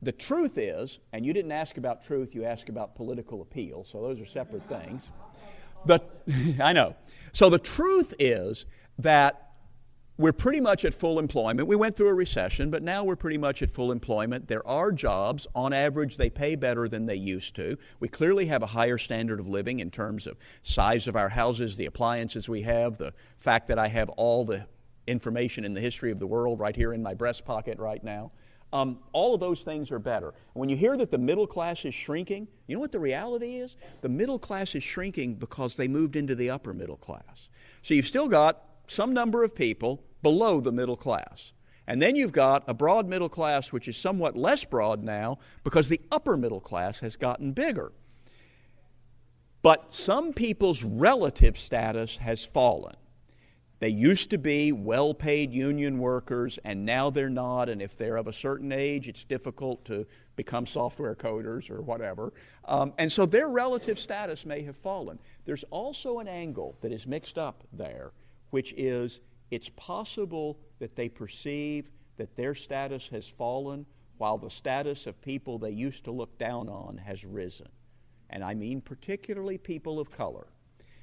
The truth is, and you didn't ask about truth, you asked about political appeal, so those are separate things. I know. So the truth is that we're pretty much at full employment. We went through a recession, but now we're pretty much at full employment. There are jobs. On average, they pay better than they used to. We clearly have a higher standard of living in terms of size of our houses, the appliances we have, the fact that I have all the information in the history of the world right here in my breast pocket right now. All of those things are better. When you hear that the middle class is shrinking, you know what the reality is? The middle class is shrinking because they moved into the upper middle class. So you've still got some number of people below the middle class. And then you've got a broad middle class which is somewhat less broad now because the upper middle class has gotten bigger. But some people's relative status has fallen. They used to be well-paid union workers, and now they're not, and if they're of a certain age, it's difficult to become software coders or whatever. And so their relative status may have fallen. There's also an angle that is mixed up there, which is it's possible that they perceive that their status has fallen while the status of people they used to look down on has risen. And I mean particularly people of color.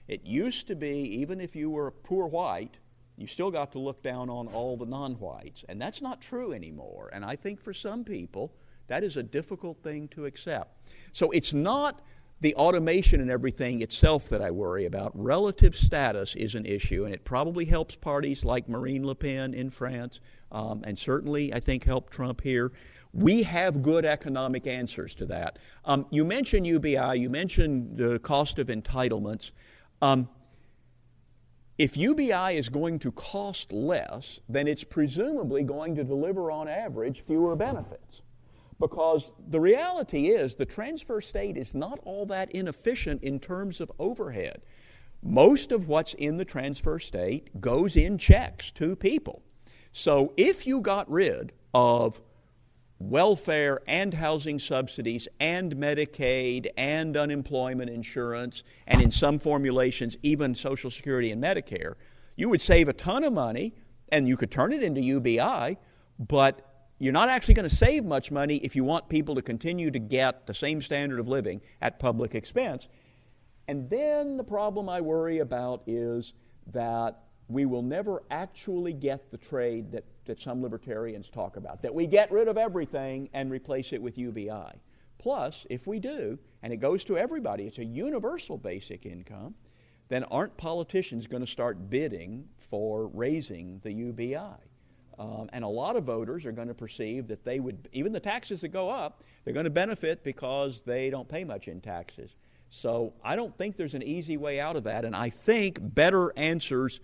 It used to be, even if you were a poor white, you still got to look down on all the non-whites. And that's not true anymore. And I think for some people, that is a difficult thing to accept. So it's not the automation and everything itself that I worry about. Relative status is an issue, and it probably helps parties like Marine Le Pen in France, and certainly, I think, helped Trump here. We have good economic answers to that. You mentioned UBI, you mentioned the cost of entitlements. If UBI is going to cost less, then it's presumably going to deliver on average fewer benefits. Because the reality is the transfer state is not all that inefficient in terms of overhead. Most of what's in the transfer state goes in checks to people. So if you got rid of welfare and housing subsidies and Medicaid and unemployment insurance, and in some formulations even Social Security and Medicare, you would save a ton of money, and you could turn it into UBI, but you're not actually going to save much money if you want people to continue to get the same standard of living at public expense. And then the problem I worry about is that we will never actually get the trade that some libertarians talk about, that we get rid of everything and replace it with UBI. Plus, if we do, and it goes to everybody, it's a universal basic income, then aren't politicians going to start bidding for raising the UBI? And a lot of voters are going to perceive that they would, even the taxes that go up, they're going to benefit because they don't pay much in taxes. So I don't think there's an easy way out of that, and I think better answers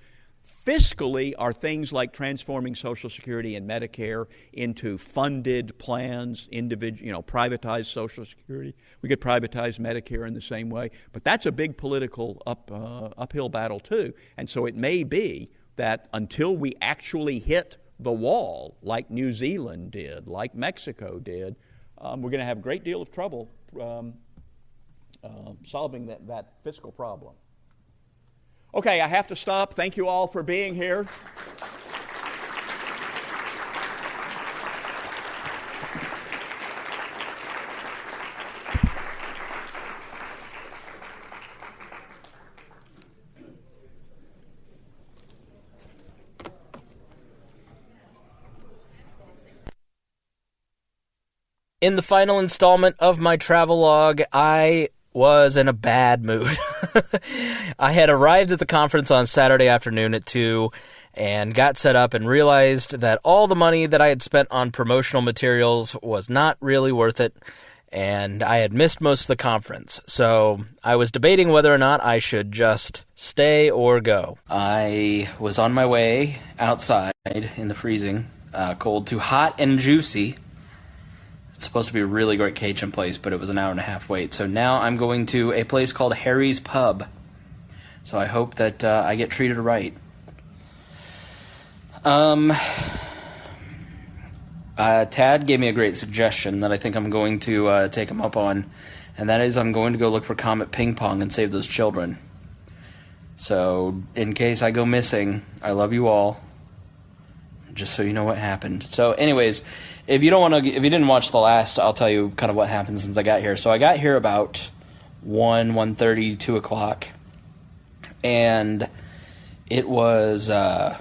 Fiscally are things like transforming Social Security and Medicare into funded plans, privatized Social Security. We could privatize Medicare in the same way, but that's a big political uphill battle too. And so it may be that until we actually hit the wall, like New Zealand did, like Mexico did, we're going to have a great deal of trouble solving that fiscal problem. Okay, I have to stop. Thank you all for being here. In the final installment of my travelogue, I was in a bad mood. I had arrived at the conference on Saturday afternoon at 2 and got set up and realized that all the money that I had spent on promotional materials was not really worth it, and I had missed most of the conference. So I was debating whether or not I should just stay or go. I was on my way outside in the freezing cold to Hot and Juicy. It's supposed to be a really great Cajun place, but it was an hour and a half wait. So now I'm going to a place called Harry's Pub. So I hope that I get treated right. Tad gave me a great suggestion that I think I'm going to take him up on, and that is I'm going to go look for Comet Ping Pong and save those children. So in case I go missing, I love you all. Just so you know what happened. So anyways, if you didn't watch the last, I'll tell you kind of what happened since I got here. So I got here about 1:30, 2 o'clock, and it was I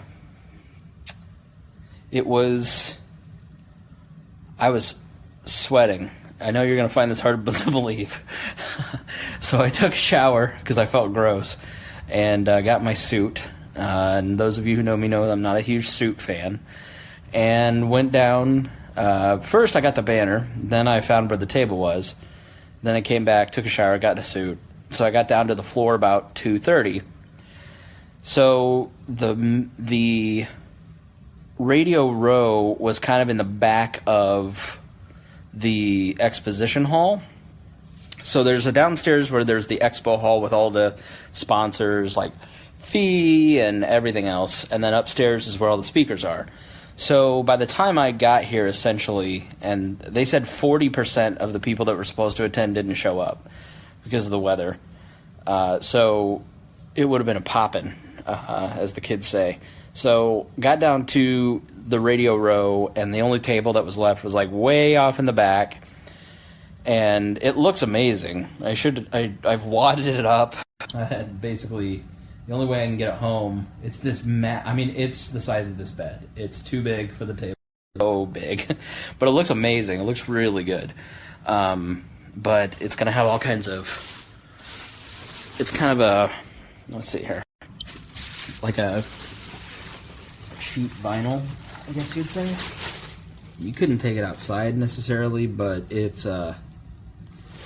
was sweating. I know you're going to find this hard to believe. So I took a shower because I felt gross, and got my suit. And those of you who know me know that I'm not a huge suit fan. And went down. First I got the banner. Then I found where the table was. Then I came back, took a shower, got a suit. So I got down to the floor about 2:30. So the radio row was kind of in the back of the exposition hall. So there's a downstairs where there's the expo hall with all the sponsors like fee and everything else, and then upstairs is where all the speakers are. So by the time I got here, essentially, and they said 40% of the people that were supposed to attend didn't show up because of the weather. So it would have been a poppin', as the kids say. So got down to the radio row, and the only table that was left was like way off in the back, and it looks amazing. I've wadded it up. I had basically. The only way I can get it home, it's this it's the size of this bed. It's too big for the table. So big. But it looks amazing. It looks really good. But it's going to have all kinds of... It's kind of a... Let's see here. Like a cheap vinyl, I guess you'd say. You couldn't take it outside necessarily, but it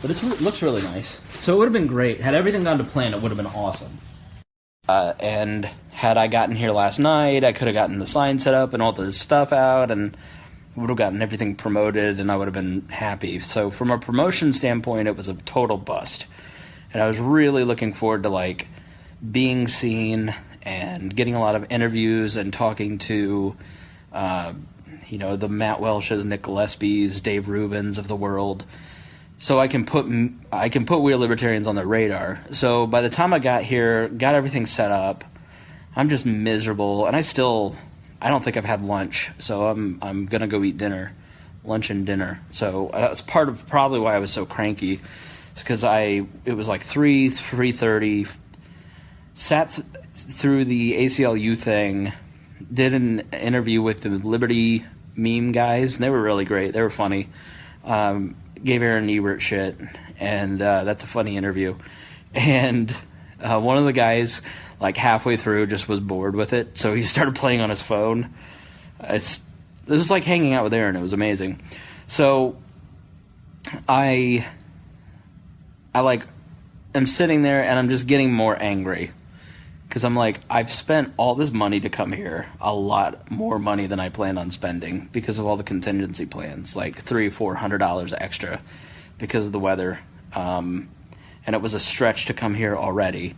looks really nice. So it would have been great. Had everything gone to plan, it would have been awesome. And had I gotten here last night, I could have gotten the sign set up and all the stuff out and would have gotten everything promoted, and I would have been happy. So from a promotion standpoint, it was a total bust. And I was really looking forward to, being seen and getting a lot of interviews and talking to, the Matt Welsh's, Nick Gillespie's, Dave Rubin's of the world. So I can put We Are Libertarians on the radar. So by the time I got here, got everything set up, I'm just miserable, and I don't think I've had lunch. So I'm gonna go eat dinner, lunch and dinner. So that's part of probably why I was so cranky, because it was like 3:30. Sat through the ACLU thing, did an interview with the Liberty meme guys, and they were really great. They were funny. Gave Aaron Ebert shit, and that's a funny interview. And one of the guys, halfway through, just was bored with it, so he started playing on his phone. It was like hanging out with Aaron. It was amazing. So I am sitting there, and I'm just getting more angry. because I'm like, I've spent all this money to come here, a lot more money than I planned on spending because of all the contingency plans, like $300-400 extra because of the weather. And it was a stretch to come here already.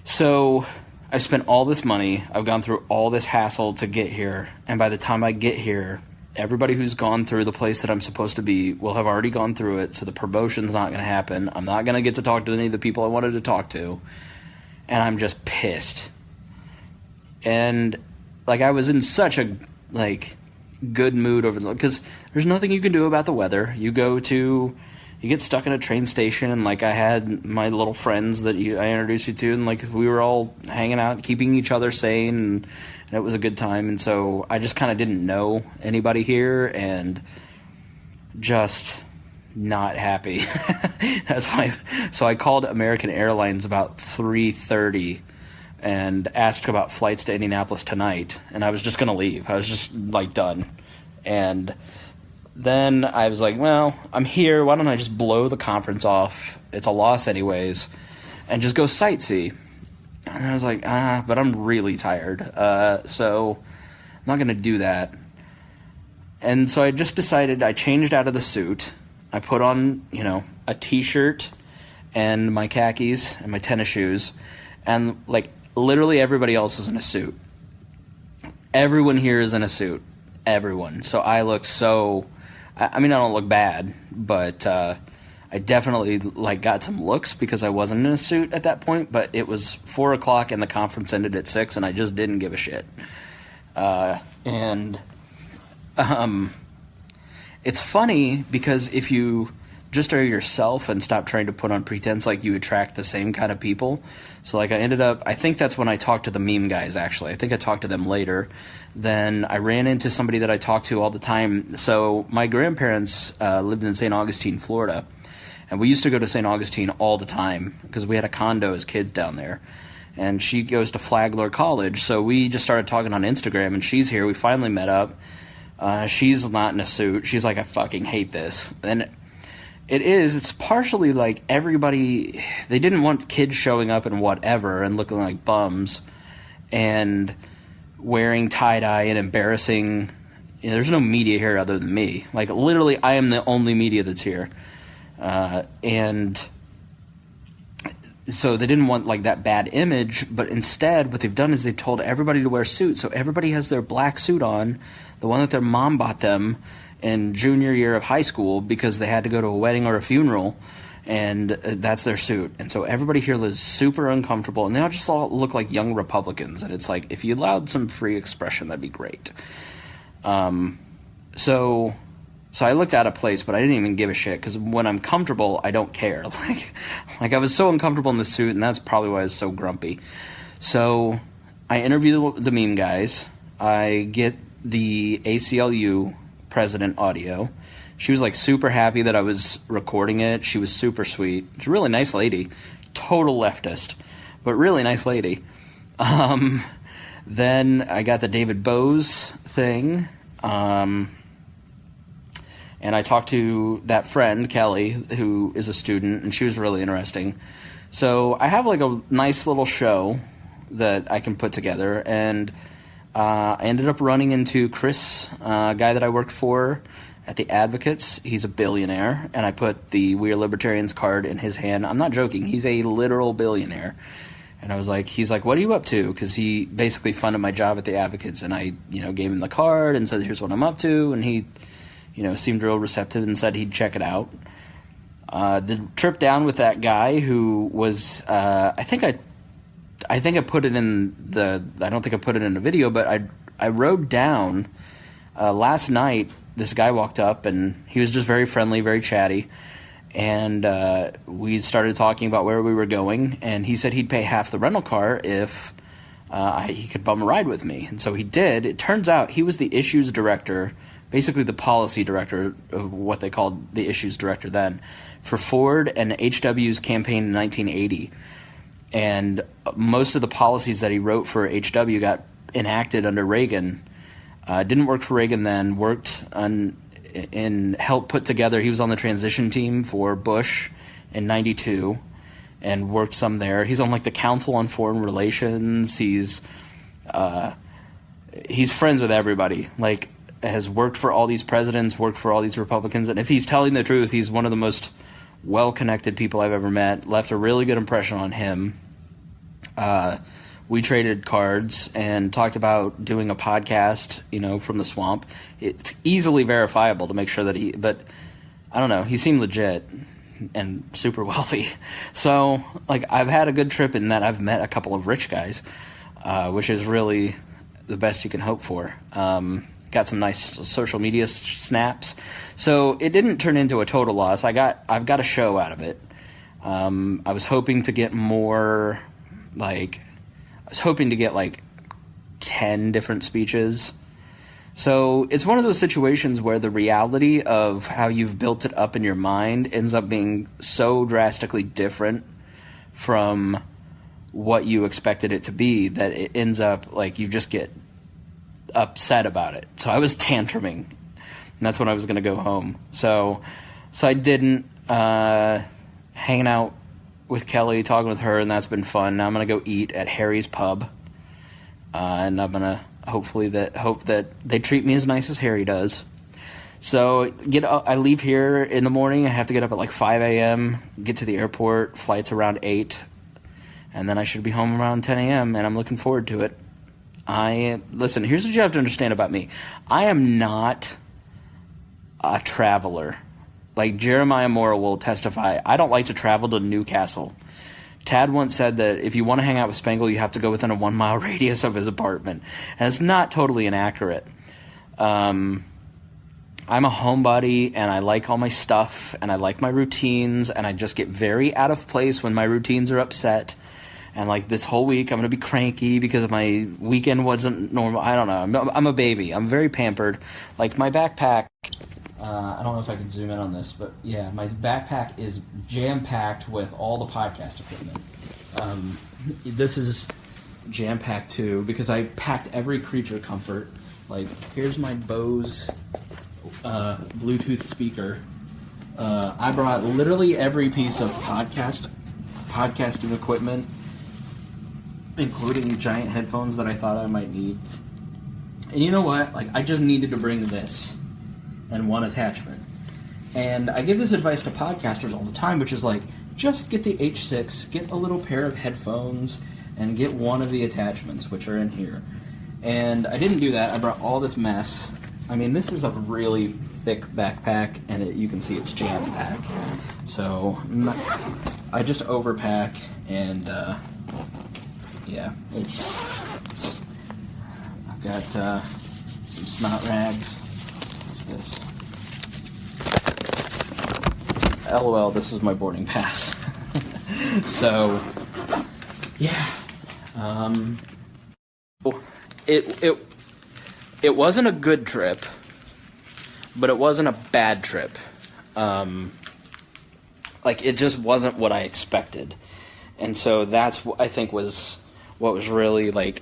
So I've spent all this money. I've gone through all this hassle to get here. And by the time I get here, everybody who's gone through the place that I'm supposed to be will have already gone through it. So the promotion's not going to happen. I'm not going to get to talk to any of the people I wanted to talk to. And I'm just pissed. And like, I was in such a good mood over because there's nothing you can do about the weather. You get stuck in a train station, and like, I had my little friends that I introduced you to, and like, we were all hanging out, keeping each other sane, and it was a good time. And so I just kind of didn't know anybody here, and just not happy. That's why. So I called American Airlines about 3:30 and asked about flights to Indianapolis tonight, and I was just gonna leave. I was just like done. And then I was like, well, I'm here. Why don't I just blow the conference off? It's a loss anyways, and just go sightsee. And I was like, but I'm really tired, so I'm not gonna do that. And so I just decided, I changed out of the suit. I put on, a t-shirt and my khakis and my tennis shoes, and like, literally everybody else is in a suit. Everyone here is in a suit. Everyone. So I look I don't look bad, but I definitely got some looks because I wasn't in a suit at that point. But it was 4:00 and the conference ended at 6, and I just didn't give a shit. It's funny because if you just are yourself and stop trying to put on pretense, you attract the same kind of people. So I think that's when I talked to the meme guys, actually. I think I talked to them later. Then I ran into somebody that I talked to all the time. So my grandparents lived in St. Augustine, Florida. And we used to go to St. Augustine all the time because we had a condo as kids down there. And she goes to Flagler College. So we just started talking on Instagram, and she's here. We finally met up. She's not in a suit. She's like, I fucking hate this. And it's partially everybody, they didn't want kids showing up in whatever and looking like bums and wearing tie-dye and embarrassing. There's no media here other than me. Literally, I am the only media that's here. And so they didn't want that bad image, but instead what they've done is they've told everybody to wear suits. So everybody has their black suit on, the one that their mom bought them in junior year of high school because they had to go to a wedding or a funeral, and that's their suit. And so everybody here lives super uncomfortable, and they all just all look like young Republicans. And it's if you allowed some free expression, that'd be great. So I looked at a place, but I didn't even give a shit because when I'm comfortable, I don't care. I was so uncomfortable in the suit, and that's probably why I was so grumpy. So I interview the meme guys. I get the ACLU president audio. She was super happy that I was recording it. She was super sweet. She's a really nice lady. Total leftist, but really nice lady. Then I got the David Boaz thing. And I talked to that friend, Kelli, who is a student, and she was really interesting. So I have a nice little show that I can put together, and I ended up running into Chris, a guy that I worked for at the Advocates. He's a billionaire, and I put the We Are Libertarians card in his hand. I'm not joking. He's a literal billionaire. And I was he's like, what are you up to? Because he basically funded my job at the Advocates, and I, gave him the card and said, here's what I'm up to, and he, seemed real receptive and said he'd check it out. The trip down with that guy who was, I think I put it in I don't think I put it in a video, but I rode down last night. This guy walked up, and he was just very friendly, very chatty, and we started talking about where we were going, and he said he'd pay half the rental car if he could bum a ride with me, and so he did. It turns out he was the issues director, basically the policy director of what they called the issues director then, for Ford and HW's campaign in 1980. And most of the policies that he wrote for HW got enacted under Reagan. Didn't work for Reagan then, worked and helped put together, he was on the transition team for Bush in 92, and worked some there. He's on like the Council on Foreign Relations. He's friends with everybody. Like, has worked for all these presidents, worked for all these Republicans, and if he's telling the truth, he's one of the most well-connected people I've ever met. Left a really good impression on him. We traded cards and talked about doing a podcast, from the swamp. It's easily verifiable to make sure that but I don't know, he seemed legit and super wealthy. So, like, I've had a good trip in that I've met a couple of rich guys, which is really the best you can hope for. Got some nice social media snaps. So it didn't turn into a total loss. I've got a show out of it. I was hoping to get more, like 10 different speeches. So it's one of those situations where the reality of how you've built it up in your mind ends up being so drastically different from what you expected it to be that it ends up like you just get upset about it. So I was tantruming, and that's when I was going to go home. So I didn't, hanging out with Kelli, talking with her, and that's been fun. Now I'm going to go eat at Harry's Pub, and I'm going to hope that they treat me as nice as Harry does. So I leave here in the morning. I have to get up at like 5 a.m., get to the airport. Flight's around 8, and then I should be home around 10 a.m., and I'm looking forward to it. Listen, here's what you have to understand about me. I am not a traveler. Like Jeremiah Moore will testify, I don't like to travel to Newcastle. Tad once said that if you want to hang out with Spangle, you have to go within a 1-mile radius of his apartment. And it's not totally inaccurate. I'm a homebody, and I like all my stuff, and I like my routines, and I just get very out of place when my routines are upset. And like this whole week, I'm going to be cranky because my weekend wasn't normal. I don't know. I'm a baby. I'm very pampered. Like my backpack, I don't know if I can zoom in on this, but yeah, my backpack is jam-packed with all the podcast equipment. This is jam-packed too because I packed every creature comfort. Like, here's my Bose Bluetooth speaker. I brought literally every piece of podcasting equipment, including giant headphones that I thought I might need. And you know what? Like, I just needed to bring this and one attachment. And I give this advice to podcasters all the time, which is like, just get the H6, get a little pair of headphones, and get one of the attachments, which are in here. And I didn't do that. I brought all this mess. I mean, this is a really thick backpack, and you can see it's jam-packed. So I just overpack, and yeah, I've got some snot rags. This. LOL, this is my boarding pass. So, yeah. It wasn't a good trip, but it wasn't a bad trip. Like, it just wasn't what I expected. And so that's, I think, was what was really, like,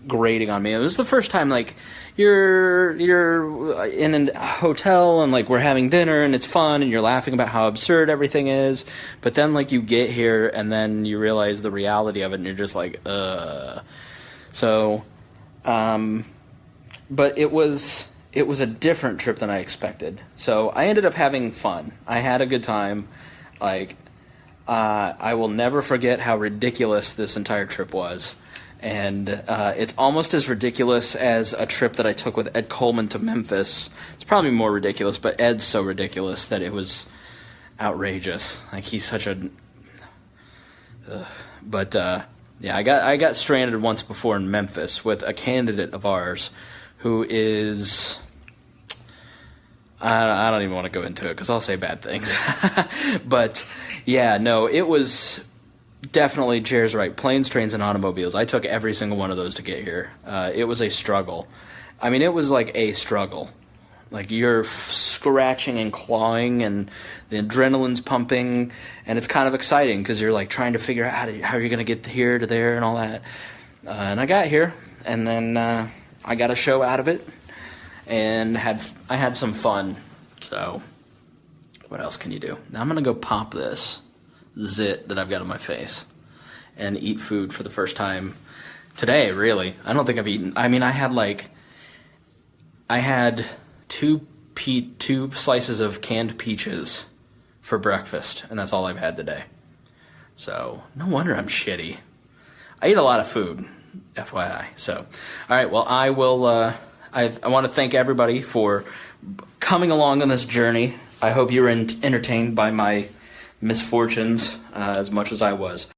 grating on me. It was the first time, like, you're in a hotel and, like, we're having dinner and it's fun and you're laughing about how absurd everything is, but then, like, you get here and then you realize the reality of it and you're just like, So, but it was a different trip than I expected. So I ended up having fun. I had a good time. Like, I will never forget how ridiculous this entire trip was. And it's almost as ridiculous as a trip that I took with Ed Coleman to Memphis. It's probably more ridiculous, but Ed's so ridiculous that it was outrageous. Like, he's such a... yeah, I got stranded once before in Memphis with a candidate of ours who is... I don't even want to go into it because I'll say bad things. But, yeah, no, it was... Definitely, Chair's right. Planes, trains, and automobiles. I took every single one of those to get here. It was a struggle. I mean, it was like a struggle. Like, you're scratching and clawing, and the adrenaline's pumping, and it's kind of exciting because you're, like, trying to figure out how you're going to get here to there and all that. And I got here, and then I got a show out of it, and I had some fun. So, what else can you do? Now I'm going to go pop this. zit that I've got on my face and eat food for the first time today, really. I don't think I've eaten. I mean, I had two slices of canned peaches for breakfast, and that's all I've had today. So, no wonder I'm shitty. I eat a lot of food, FYI. So, all right, well, I will, I want to thank everybody for coming along on this journey. I hope you were entertained by my misfortunes as much as I was.